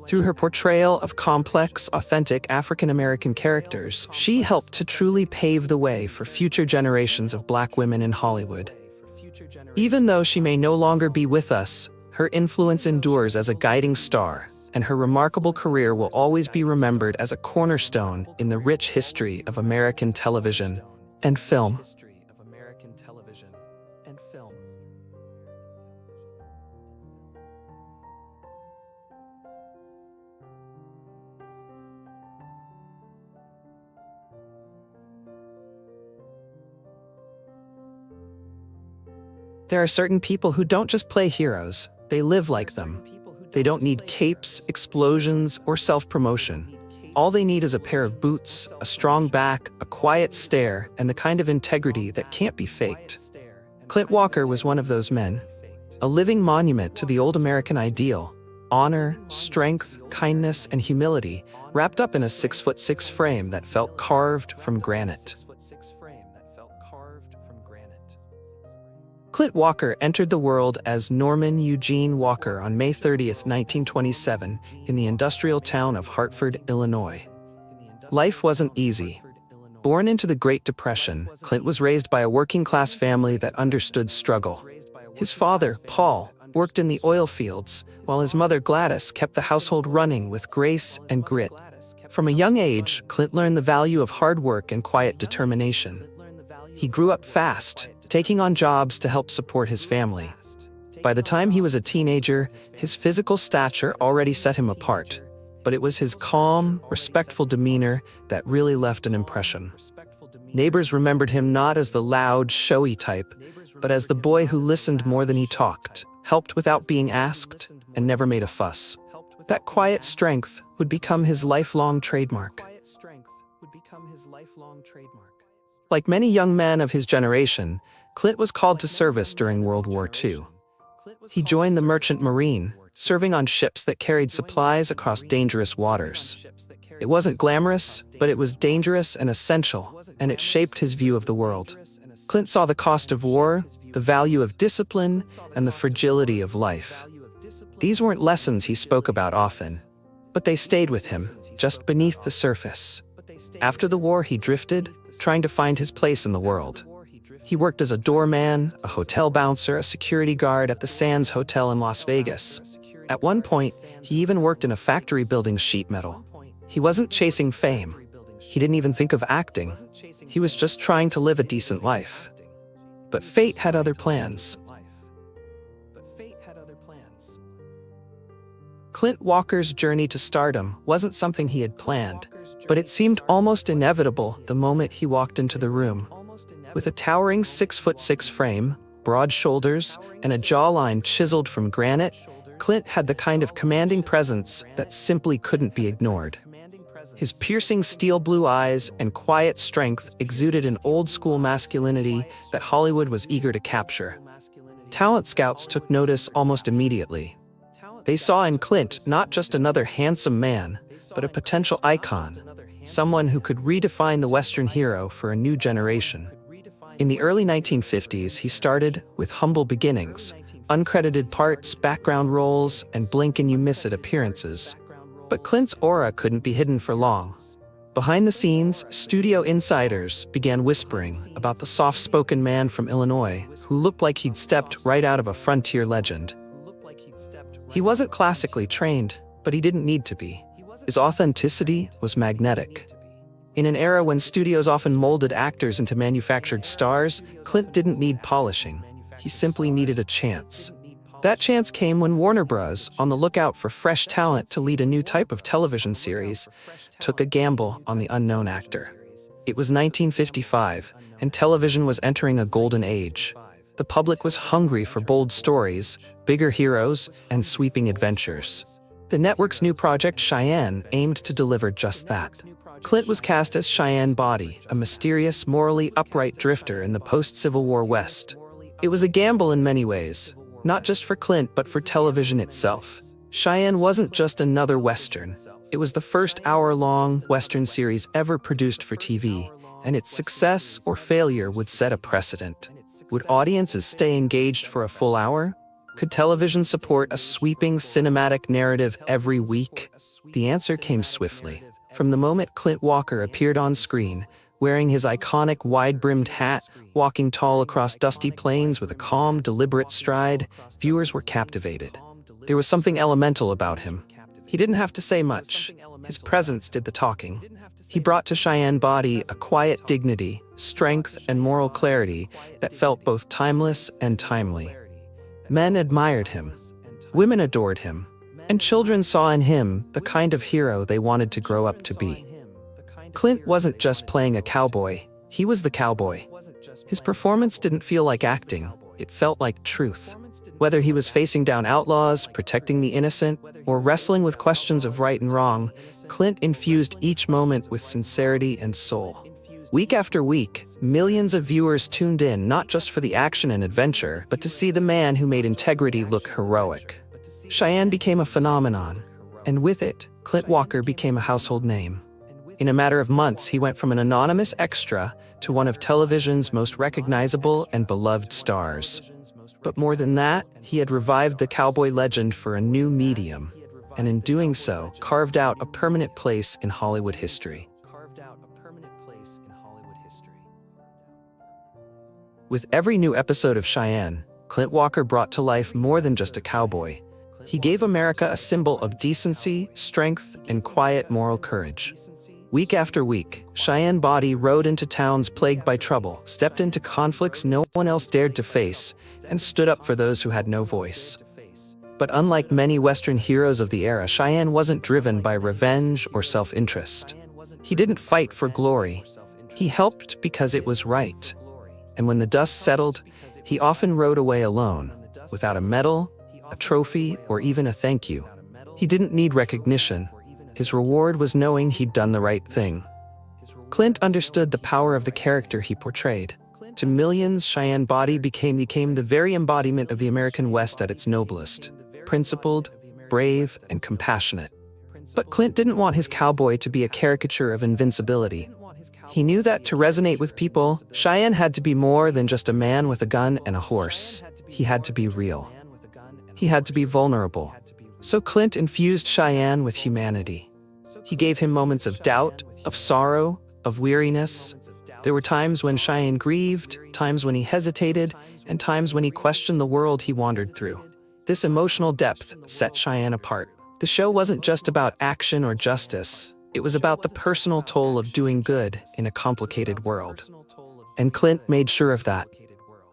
Through her portrayal of complex, authentic African American characters, she helped to truly pave the way for future generations of Black women in Hollywood. Even though she may no longer be with us, her influence endures as a guiding star, and her remarkable career will always be remembered as a cornerstone in the rich history of American television and film. There are certain people who don't just play heroes, they live like them. They don't need capes, explosions, or self-promotion. All they need is a pair of boots, a strong back, a quiet stare, and the kind of integrity that can't be faked. Clint Walker was one of those men, a living monument to the old American ideal: honor, strength, kindness, and humility, wrapped up in a 6'6" frame that felt carved from granite. Clint Walker entered the world as Norman Eugene Walker on May 30th, 1927, in the industrial town of Hartford, Illinois. Life wasn't easy. Born into the Great Depression, Clint was raised by a working-class family that understood struggle. His father, Paul, worked in the oil fields, while his mother, Gladys, kept the household running with grace and grit. From a young age, Clint learned the value of hard work and quiet determination. He grew up fast, taking on jobs to help support his family. By the time he was a teenager, his physical stature already set him apart, but it was his calm, respectful demeanor that really left an impression. Neighbors remembered him not as the loud, showy type, but as the boy who listened more than he talked, helped without being asked, and never made a fuss. That quiet strength would become his lifelong trademark. Like many young men of his generation, Clint was called to service during World War II. He joined the Merchant Marine, serving on ships that carried supplies across dangerous waters. It wasn't glamorous, but it was dangerous and essential, and it shaped his view of the world. Clint saw the cost of war, the value of discipline, and the fragility of life. These weren't lessons he spoke about often, but they stayed with him, just beneath the surface. After the war, he drifted, trying to find his place in the world. He worked as a doorman, a hotel bouncer, a security guard at the Sands Hotel in Las Vegas. At one point, he even worked in a factory building sheet metal. He wasn't chasing fame. He didn't even think of acting. He was just trying to live a decent life. But fate had other plans. Clint Walker's journey to stardom wasn't something he had planned, but it seemed almost inevitable the moment he walked into the room. With a towering 6'6" frame, broad shoulders, and a jawline chiseled from granite, Clint had the kind of commanding presence that simply couldn't be ignored. His piercing steel blue eyes and quiet strength exuded an old-school masculinity that Hollywood was eager to capture. Talent scouts took notice almost immediately. They saw in Clint not just another handsome man, but a potential icon, someone who could redefine the Western hero for a new generation. In the early 1950s, he started with humble beginnings, uncredited parts, background roles, and blink-and-you-miss-it appearances. But Clint's aura couldn't be hidden for long. Behind the scenes, studio insiders began whispering about the soft-spoken man from Illinois who looked like he'd stepped right out of a frontier legend. He wasn't classically trained, but he didn't need to be. His authenticity was magnetic. In an era when studios often molded actors into manufactured stars, Clint didn't need polishing. He simply needed a chance. That chance came when Warner Bros., on the lookout for fresh talent to lead a new type of television series, took a gamble on the unknown actor. It was 1955, and television was entering a golden age. The public was hungry for bold stories, bigger heroes, and sweeping adventures. The network's new project, Cheyenne, aimed to deliver just that. Clint was cast as Cheyenne Body, a mysterious, morally upright drifter in the post-Civil War West. It was a gamble in many ways, not just for Clint, but for television itself. Cheyenne wasn't just another Western. It was the first hour-long Western series ever produced for TV, and its success or failure would set a precedent. Would audiences stay engaged for a full hour? Could television support a sweeping cinematic narrative every week? The answer came swiftly. From the moment Clint Walker appeared on screen, wearing his iconic wide-brimmed hat, walking tall across dusty plains with a calm, deliberate stride, viewers were captivated. There was something elemental about him. He didn't have to say much. His presence did the talking. He brought to Cheyenne Body a quiet dignity, strength, and moral clarity that felt both timeless and timely. Men admired him. Women adored him. And children saw in him the kind of hero they wanted to grow up to be. Clint wasn't just playing a cowboy, he was the cowboy. His performance didn't feel like acting, it felt like truth. Whether he was facing down outlaws, protecting the innocent, or wrestling with questions of right and wrong, Clint infused each moment with sincerity and soul. Week after week, millions of viewers tuned in not just for the action and adventure, but to see the man who made integrity look heroic. Cheyenne became a phenomenon, and with it, Clint Walker became a household name. In a matter of months, he went from an anonymous extra to one of television's most recognizable and beloved stars. But more than that, he had revived the cowboy legend for a new medium, and in doing so, carved out a permanent place in Hollywood history. With every new episode of Cheyenne, Clint Walker brought to life more than just a cowboy. He gave America a symbol of decency, strength, and quiet moral courage. Week after week, Cheyenne Body rode into towns plagued by trouble, stepped into conflicts no one else dared to face, and stood up for those who had no voice. But unlike many Western heroes of the era, Cheyenne wasn't driven by revenge or self-interest. He didn't fight for glory. He helped because it was right. And when the dust settled, he often rode away alone, without a medal, a trophy, or even a thank you. He didn't need recognition. His reward was knowing he'd done the right thing. Clint understood the power of the character he portrayed. To millions, Cheyenne Body became the very embodiment of the American West at its noblest, principled, brave, and compassionate. But Clint didn't want his cowboy to be a caricature of invincibility. He knew that to resonate with people, Cheyenne had to be more than just a man with a gun and a horse. He had to be real. He had to be vulnerable. So Clint infused Cheyenne with humanity. He gave him moments of doubt, of sorrow, of weariness. There were times when Cheyenne grieved, times when he hesitated, and times when he questioned the world he wandered through. This emotional depth set Cheyenne apart. The show wasn't just about action or justice. It was about the personal toll of doing good in a complicated world. And Clint made sure of that.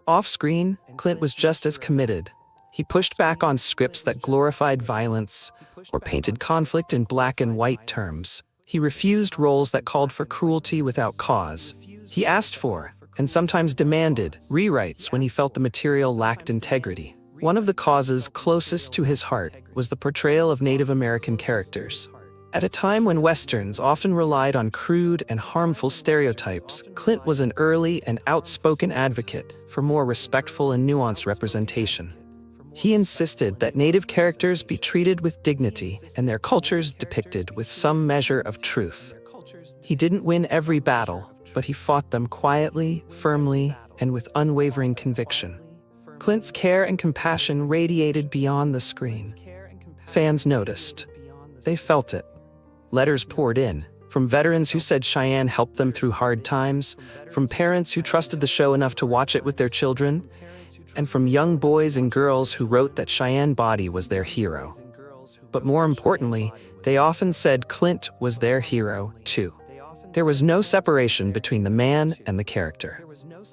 Off-screen, Clint was just as committed. He pushed back on scripts that glorified violence or painted conflict in black and white terms. He refused roles that called for cruelty without cause. He asked for, and sometimes demanded, rewrites when he felt the material lacked integrity. One of the causes closest to his heart was the portrayal of Native American characters. At a time when Westerns often relied on crude and harmful stereotypes, Clint was an early and outspoken advocate for more respectful and nuanced representation. He insisted that Native characters be treated with dignity and their cultures depicted with some measure of truth. He didn't win every battle, but he fought them quietly, firmly, and with unwavering conviction. Clint's care and compassion radiated beyond the screen. Fans noticed. They felt it. Letters poured in, from veterans who said Cheyenne helped them through hard times, from parents who trusted the show enough to watch it with their children, and from young boys and girls who wrote that Cheyenne Body was their hero. But more importantly, they often said Clint was their hero, too. There was no separation between the man and the character.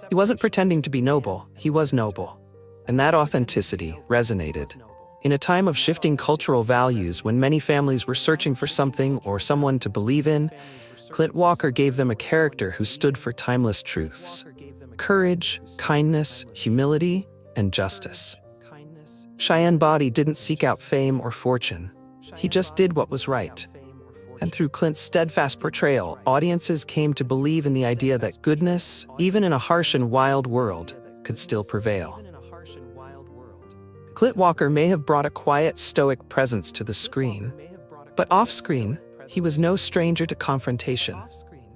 He wasn't pretending to be noble, he was noble. And that authenticity resonated. In a time of shifting cultural values, when many families were searching for something or someone to believe in, Clint Walker gave them a character who stood for timeless truths: courage, kindness, humility, and justice. Cheyenne Body didn't seek out fame or fortune. He just did what was right. And through Clint's steadfast portrayal, audiences came to believe in the idea that goodness, even in a harsh and wild world, could still prevail. Clint Walker may have brought a quiet, stoic presence to the screen, but off-screen, he was no stranger to confrontation,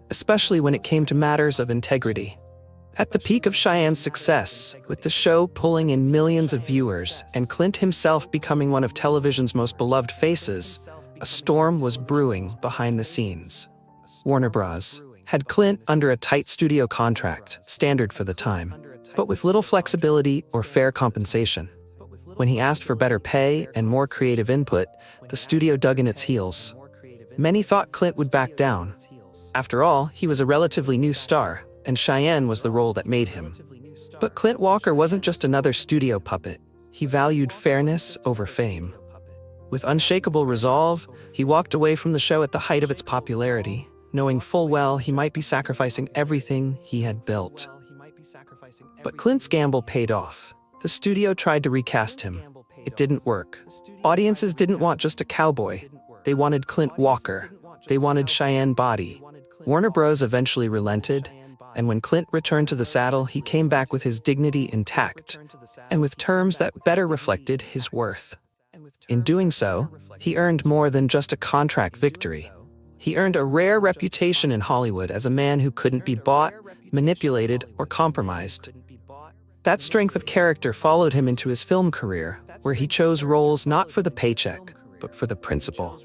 especially when it came to matters of integrity. At the peak of Cheyenne's success, with the show pulling in millions of viewers and Clint himself becoming one of television's most beloved faces, a storm was brewing behind the scenes. Warner Bros. Had Clint under a tight studio contract, standard for the time, but with little flexibility or fair compensation. When he asked for better pay and more creative input, the studio dug in its heels. Many thought Clint would back down. After all, he was a relatively new star, and Cheyenne was the role that made him. But Clint Walker wasn't just another studio puppet. He valued fairness over fame. With unshakable resolve, he walked away from the show at the height of its popularity, knowing full well he might be sacrificing everything he had built. But Clint's gamble paid off. The studio tried to recast him. It didn't work. Audiences didn't want just a cowboy. They wanted Clint Walker. They wanted Cheyenne Body. Warner Bros. Eventually relented, and when Clint returned to the saddle, he came back with his dignity intact, and with terms that better reflected his worth. In doing so, he earned more than just a contract victory. He earned a rare reputation in Hollywood as a man who couldn't be bought, manipulated, or compromised. That strength of character followed him into his film career, where he chose roles not for the paycheck, but for the principle.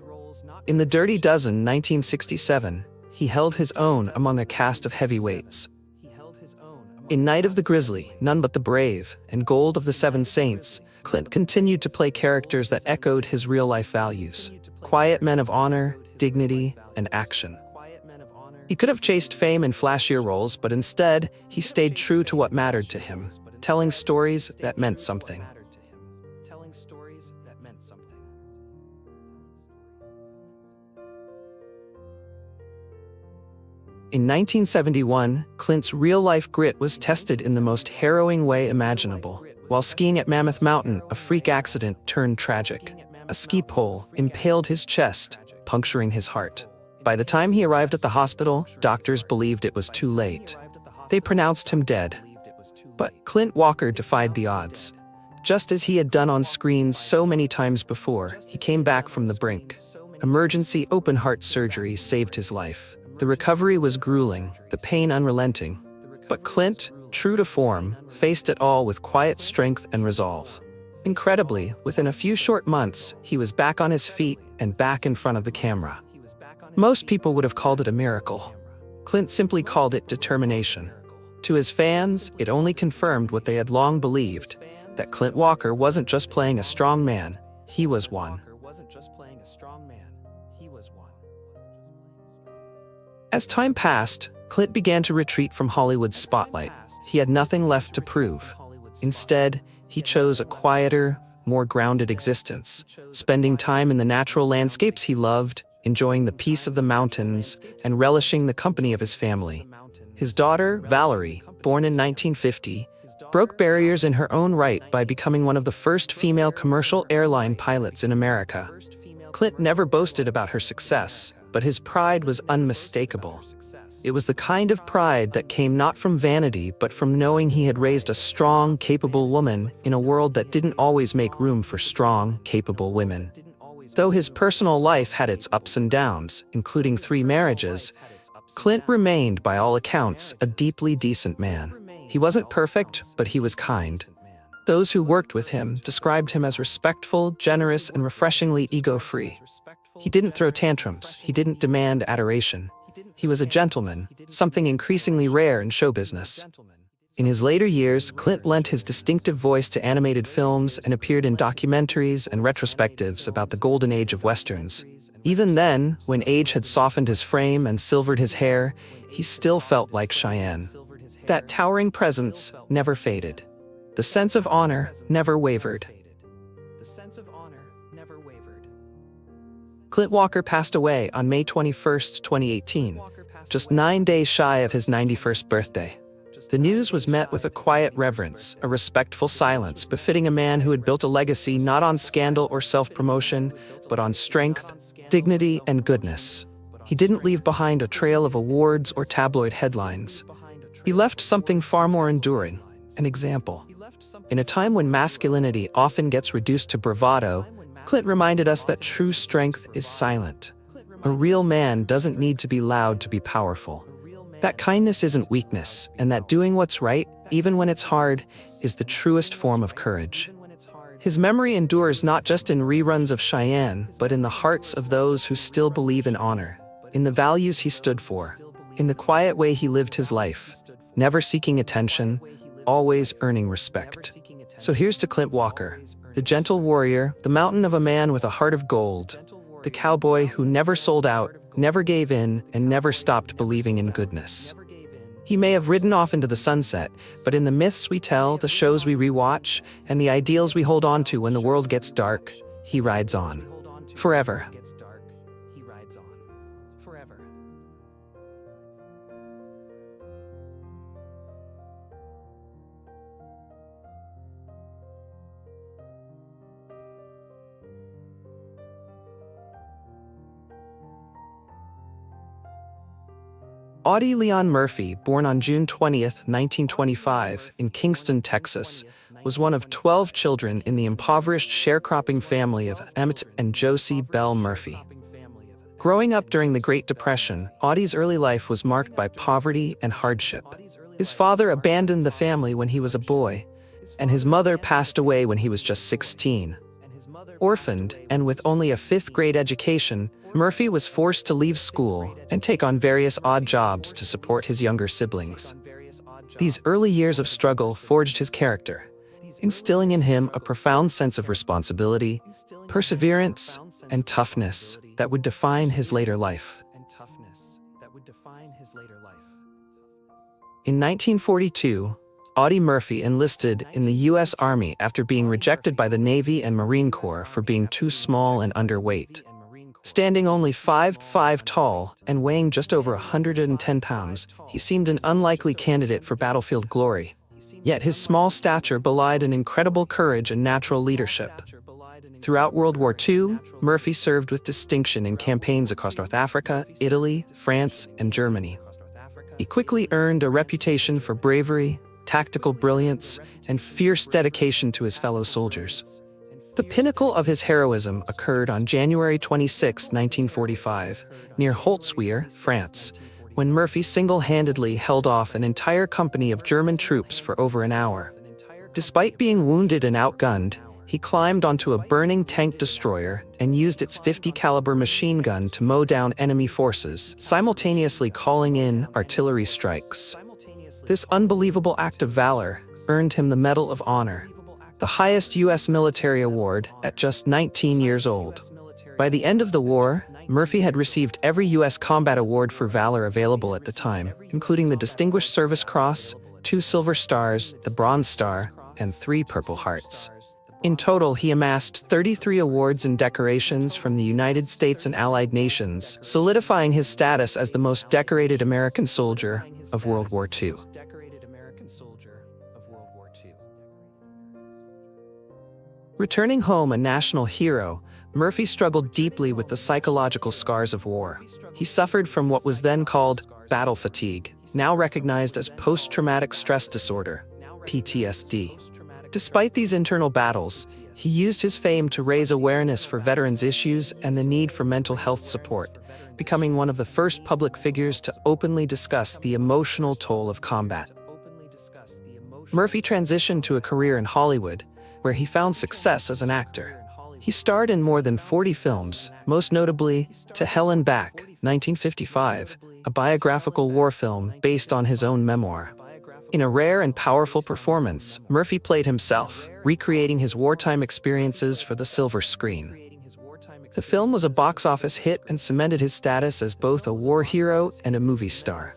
In The Dirty Dozen, 1967, he held his own among a cast of heavyweights. In Night of the Grizzly, None But the Brave, and Gold of the Seven Saints, Clint continued to play characters that echoed his real-life values: quiet men of honor, dignity, and action. He could have chased fame in flashier roles, but instead, he stayed true to what mattered to him, telling stories that meant something. In 1971, Clint's real-life grit was tested in the most harrowing way imaginable. While skiing at Mammoth Mountain, a freak accident turned tragic. A ski pole impaled his chest, puncturing his heart. By the time he arrived at the hospital, doctors believed it was too late. They pronounced him dead. But Clint Walker defied the odds. Just as he had done on screen so many times before, he came back from the brink. Emergency open-heart surgery saved his life. The recovery was grueling, the pain unrelenting. But Clint, true to form, faced it all with quiet strength and resolve. Incredibly, within a few short months, he was back on his feet and back in front of the camera. Most people would have called it a miracle. Clint simply called it determination. To his fans, it only confirmed what they had long believed, that Clint Walker wasn't just playing a strong man, he was one. As time passed, Clint began to retreat from Hollywood's spotlight. He had nothing left to prove. Instead, he chose a quieter, more grounded existence, spending time in the natural landscapes he loved, enjoying the peace of the mountains, and relishing the company of his family. His daughter, Valerie, born in 1950, broke barriers in her own right by becoming one of the first female commercial airline pilots in America. Clint never boasted about her success, but his pride was unmistakable. It was the kind of pride that came not from vanity, but from knowing he had raised a strong, capable woman in a world that didn't always make room for strong, capable women. Though his personal life had its ups and downs, including 3 marriages, Clint remained, by all accounts, a deeply decent man. He wasn't perfect, but he was kind. Those who worked with him described him as respectful, generous, and refreshingly ego-free. He didn't throw tantrums. He didn't demand adoration. He was a gentleman, something increasingly rare in show business. In his later years, Clint lent his distinctive voice to animated films and appeared in documentaries and retrospectives about the golden age of westerns. Even then, when age had softened his frame and silvered his hair, he still felt like Cheyenne. That towering presence never faded. The sense of honor never wavered. Clint Walker passed away on May 21, 2018, just 9 days shy of his 91st birthday. The news was met with a quiet reverence, a respectful silence befitting a man who had built a legacy not on scandal or self-promotion, but on strength, dignity, and goodness. He didn't leave behind a trail of awards or tabloid headlines. He left something far more enduring, an example. In a time when masculinity often gets reduced to bravado, Clint reminded us that true strength is silent. A real man doesn't need to be loud to be powerful. That kindness isn't weakness, and that doing what's right, even when it's hard, is the truest form of courage. His memory endures not just in reruns of Cheyenne, but in the hearts of those who still believe in honor, in the values he stood for, in the quiet way he lived his life, never seeking attention, always earning respect. So here's to Clint Walker, the gentle warrior, the mountain of a man with a heart of gold, the cowboy who never sold out, never gave in, and never stopped believing in goodness. He may have ridden off into the sunset, but in the myths we tell, the shows we rewatch, and the ideals we hold on to when the world gets dark, he rides on. Forever. Audie Leon Murphy, born on June 20, 1925, in Kingston, Texas, was one of 12 children in the impoverished sharecropping family of Emmett and Josie Bell Murphy. Growing up during the Great Depression, Audie's early life was marked by poverty and hardship. His father abandoned the family when he was a boy, and his mother passed away when he was just 16. Orphaned, and with only a fifth-grade education, Murphy was forced to leave school and take on various odd jobs to support his younger siblings. These early years of struggle forged his character, instilling in him a profound sense of responsibility, perseverance, and toughness that would define his later life. In 1942, Audie Murphy enlisted in the U.S. Army after being rejected by the Navy and Marine Corps for being too small and underweight. Standing only 5'5" tall and weighing just over 110 pounds, he seemed an unlikely candidate for battlefield glory. Yet his small stature belied an incredible courage and natural leadership. Throughout World War II, Murphy served with distinction in campaigns across North Africa, Italy, France, and Germany. He quickly earned a reputation for bravery, tactical brilliance, and fierce dedication to his fellow soldiers. The pinnacle of his heroism occurred on January 26, 1945, near Holtzwihr, France, when Murphy single-handedly held off an entire company of German troops for over an hour. Despite being wounded and outgunned, he climbed onto a burning tank destroyer and used its .50 caliber machine gun to mow down enemy forces, simultaneously calling in artillery strikes. This unbelievable act of valor earned him the Medal of Honor, the highest U.S. military award, at just 19 years old. By the end of the war, Murphy had received every U.S. combat award for valor available at the time, including the Distinguished Service Cross, 2 Silver Stars, the Bronze Star, and 3 Purple Hearts. In total, he amassed 33 awards and decorations from the United States and Allied nations, solidifying his status as the most decorated American soldier of World War II. Returning home a national hero, Murphy struggled deeply with the psychological scars of war. He suffered from what was then called battle fatigue, now recognized as post-traumatic stress disorder, PTSD. Despite these internal battles, he used his fame to raise awareness for veterans' issues and the need for mental health support, becoming one of the first public figures to openly discuss the emotional toll of combat. Murphy transitioned to a career in Hollywood, where he found success as an actor. He starred in more than 40 films, most notably To Hell and Back, 1955, a biographical war film based on his own memoir. In a rare and powerful performance, Murphy played himself, recreating his wartime experiences for the silver screen. The film was a box office hit and cemented his status as both a war hero and a movie star.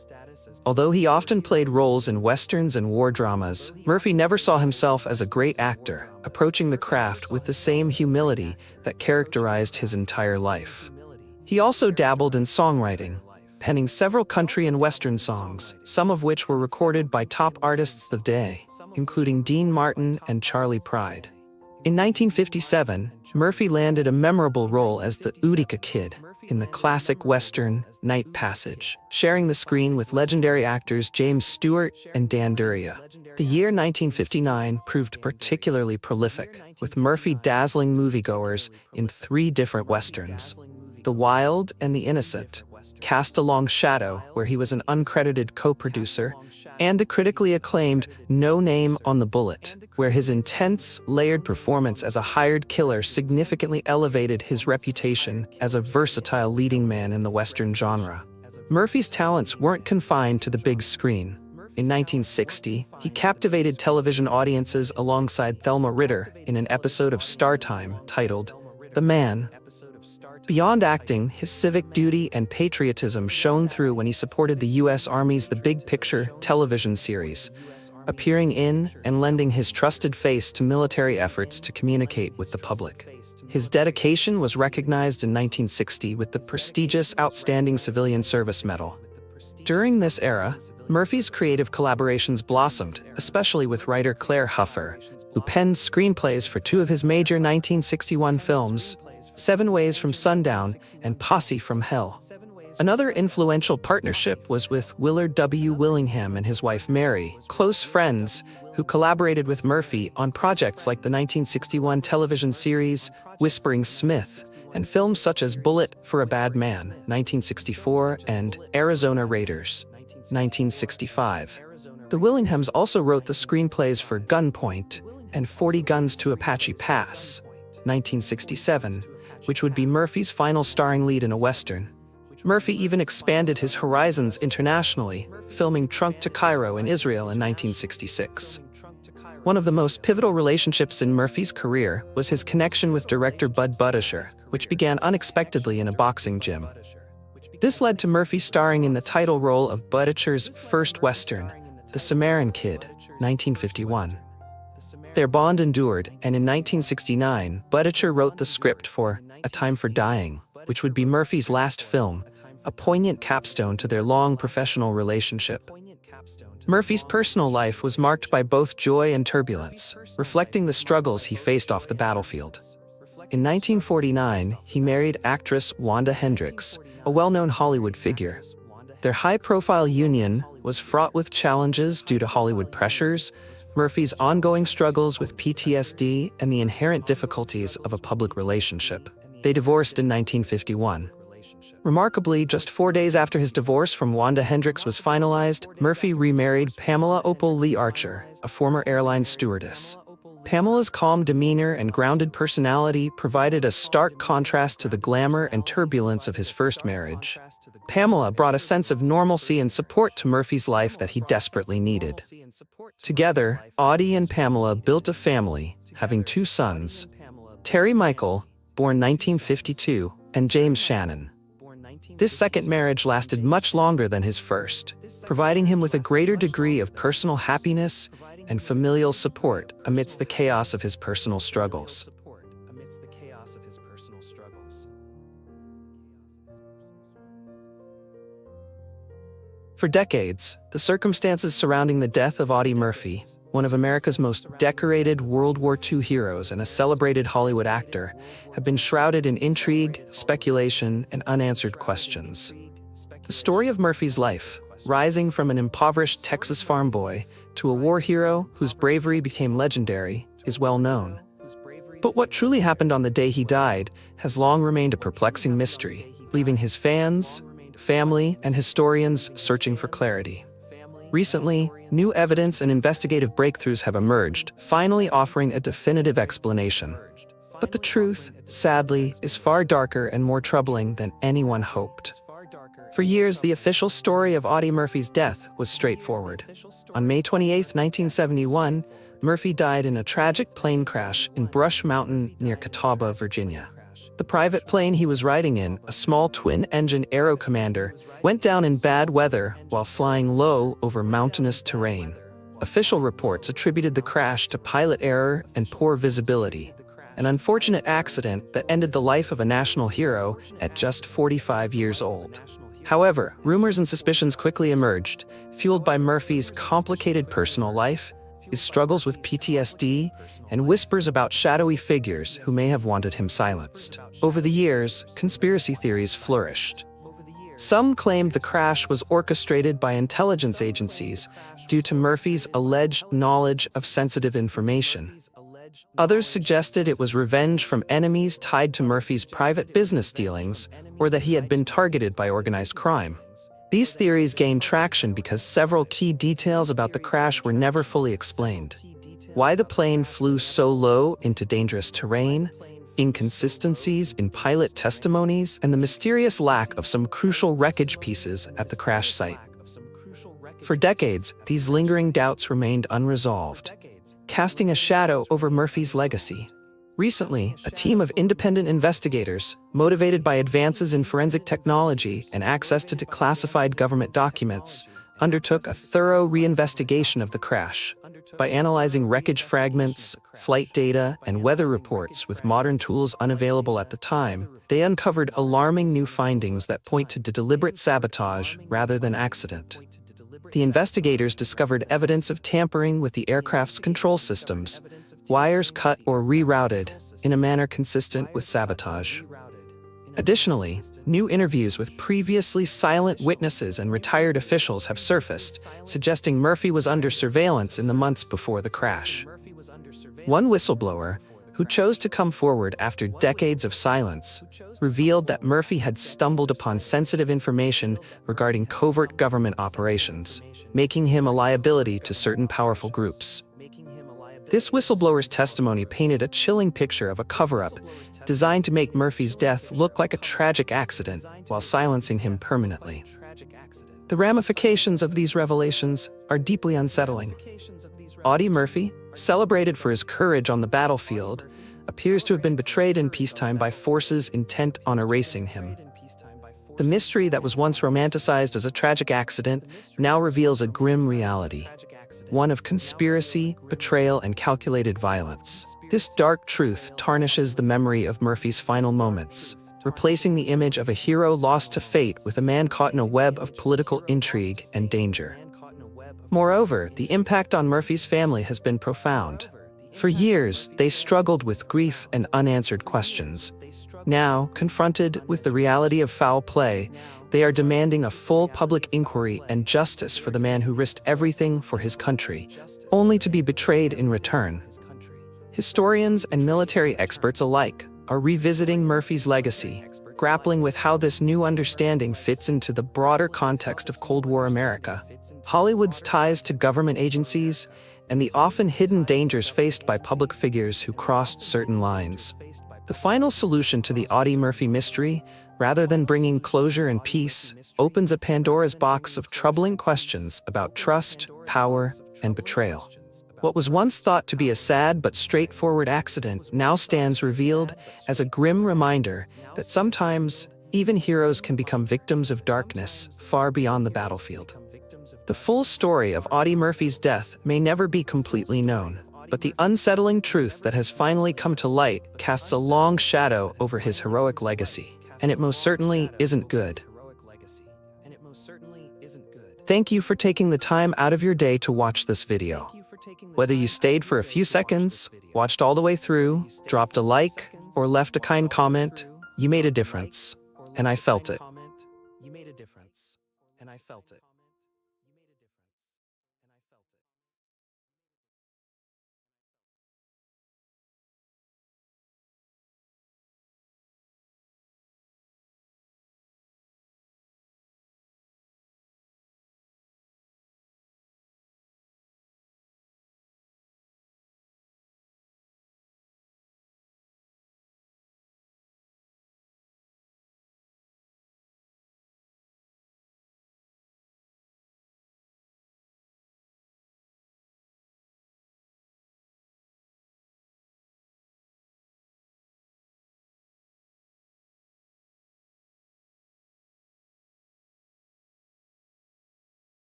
Although he often played roles in westerns and war dramas, Murphy never saw himself as a great actor, approaching the craft with the same humility that characterized his entire life. He also dabbled in songwriting, penning several country and western songs, some of which were recorded by top artists of the day, including Dean Martin and Charlie Pride. In 1957, Murphy landed a memorable role as the Utica Kid in the classic western Night Passage, sharing the screen with legendary actors James Stewart and Dan Duryea. The year 1959 proved particularly prolific, with Murphy dazzling moviegoers in 3 different westerns: The Wild and the Innocent, Cast a Long Shadow, where he was an uncredited co-producer, and the critically acclaimed No Name on the Bullet, where his intense, layered performance as a hired killer significantly elevated his reputation as a versatile leading man in the Western genre. Murphy's talents weren't confined to the big screen. In 1960, he captivated television audiences alongside Thelma Ritter in an episode of Star Time titled The Man. Beyond acting, his civic duty and patriotism shone through when he supported the U.S. Army's The Big Picture television series, appearing in and lending his trusted face to military efforts to communicate with the public. His dedication was recognized in 1960 with the prestigious Outstanding Civilian Service Medal. During this era, Murphy's creative collaborations blossomed, especially with writer Claire Huffer, who penned screenplays for 2 of his major 1961 films, 7 Ways from Sundown and Posse from Hell. Another influential partnership was with Willard W. Willingham and his wife Mary, close friends who collaborated with Murphy on projects like the 1961 television series Whispering Smith and films such as Bullet for a Bad Man, 1964, and Arizona Raiders, 1965. The Willinghams also wrote the screenplays for Gunpoint and 40 Guns to Apache Pass, 1967, which would be Murphy's final starring lead in a Western. Murphy even expanded his horizons internationally, filming Trunk to Cairo in Israel in 1966. One of the most pivotal relationships in Murphy's career was his connection with director Bud Budisher, which began unexpectedly in a boxing gym. This led to Murphy starring in the title role of Budisher's first Western, The Cimarron Kid, 1951. Their bond endured, and in 1969, Budisher wrote the script for A Time for Dying, which would be Murphy's last film, a poignant capstone to their long professional relationship. Murphy's personal life was marked by both joy and turbulence, reflecting the struggles he faced off the battlefield. In 1949, he married actress Wanda Hendricks, a well-known Hollywood figure. Their high-profile union was fraught with challenges due to Hollywood pressures, Murphy's ongoing struggles with PTSD, and the inherent difficulties of a public relationship. They divorced in 1951. Remarkably, just 4 days after his divorce from Wanda Hendricks was finalized, Murphy remarried Pamela Opal Lee Archer, a former airline stewardess. Pamela's calm demeanor and grounded personality provided a stark contrast to the glamour and turbulence of his first marriage. Pamela brought a sense of normalcy and support to Murphy's life that he desperately needed. Together, Audie and Pamela built a family, having 2 sons, Terry Michael, born 1952, and James Shannon. This second marriage lasted much longer than his first, providing him with a greater degree of personal happiness and familial support amidst the chaos of his personal struggles. For decades, the circumstances surrounding the death of Audie Murphy, one of America's most decorated World War II heroes and a celebrated Hollywood actor, have been shrouded in intrigue, speculation, and unanswered questions. The story of Murphy's life, rising from an impoverished Texas farm boy to a war hero whose bravery became legendary, is well known. But what truly happened on the day he died has long remained a perplexing mystery, leaving his fans, family, and historians searching for clarity. Recently, new evidence and investigative breakthroughs have emerged, finally offering a definitive explanation. But the truth, sadly, is far darker and more troubling than anyone hoped. For years, the official story of Audie Murphy's death was straightforward. On May 28, 1971, Murphy died in a tragic plane crash in Brush Mountain near Catawba, Virginia. The private plane he was riding in, a small twin-engine Aero Commander, went down in bad weather while flying low over mountainous terrain. Official reports attributed the crash to pilot error and poor visibility, an unfortunate accident that ended the life of a national hero at just 45 years old. However, rumors and suspicions quickly emerged, fueled by Murphy's complicated personal life, his struggles with PTSD, and whispers about shadowy figures who may have wanted him silenced. Over the years, conspiracy theories flourished. Some claimed the crash was orchestrated by intelligence agencies due to Murphy's alleged knowledge of sensitive information. Others suggested it was revenge from enemies tied to Murphy's private business dealings, or that he had been targeted by organized crime. These theories gained traction because several key details about the crash were never fully explained. Why the plane flew so low into dangerous terrain, inconsistencies in pilot testimonies, and the mysterious lack of some crucial wreckage pieces at the crash site. For decades, these lingering doubts remained unresolved, casting a shadow over Murphy's legacy. Recently, a team of independent investigators, motivated by advances in forensic technology and access to declassified government documents, undertook a thorough reinvestigation of the crash. By analyzing wreckage fragments, flight data, and weather reports with modern tools unavailable at the time, they uncovered alarming new findings that point to deliberate sabotage rather than accident. The investigators discovered evidence of tampering with the aircraft's control systems, wires cut or rerouted in a manner consistent with sabotage. Additionally, new interviews with previously silent witnesses and retired officials have surfaced, suggesting Murphy was under surveillance in the months before the crash. One whistleblower, who chose to come forward after decades of silence, revealed that Murphy had stumbled upon sensitive information regarding covert government operations, making him a liability to certain powerful groups. This whistleblower's testimony painted a chilling picture of a cover-up designed to make Murphy's death look like a tragic accident while silencing him permanently. The ramifications of these revelations are deeply unsettling. Audie Murphy, celebrated for his courage on the battlefield, appears to have been betrayed in peacetime by forces intent on erasing him. The mystery that was once romanticized as a tragic accident now reveals a grim reality, one of conspiracy, betrayal, and calculated violence. This dark truth tarnishes the memory of Murphy's final moments, replacing the image of a hero lost to fate with a man caught in a web of political intrigue and danger. Moreover, the impact on Murphy's family has been profound. For years, they struggled with grief and unanswered questions. Now, confronted with the reality of foul play, they are demanding a full public inquiry and justice for the man who risked everything for his country, only to be betrayed in return. Historians and military experts alike are revisiting Murphy's legacy, grappling with how this new understanding fits into the broader context of Cold War America, Hollywood's ties to government agencies, and the often hidden dangers faced by public figures who crossed certain lines. The final solution to the Audie Murphy mystery, rather than bringing closure and peace, opens a Pandora's box of troubling questions about trust, power, and betrayal. What was once thought to be a sad but straightforward accident now stands revealed as a grim reminder that sometimes even heroes can become victims of darkness far beyond the battlefield. The full story of Audie Murphy's death may never be completely known, but the unsettling truth that has finally come to light casts a long shadow over his heroic legacy, and it most certainly isn't good. Thank you for taking the time out of your day to watch this video. Whether you stayed for a few seconds, watched all the way through, dropped a like, or left a kind comment, you made a difference, and I felt it.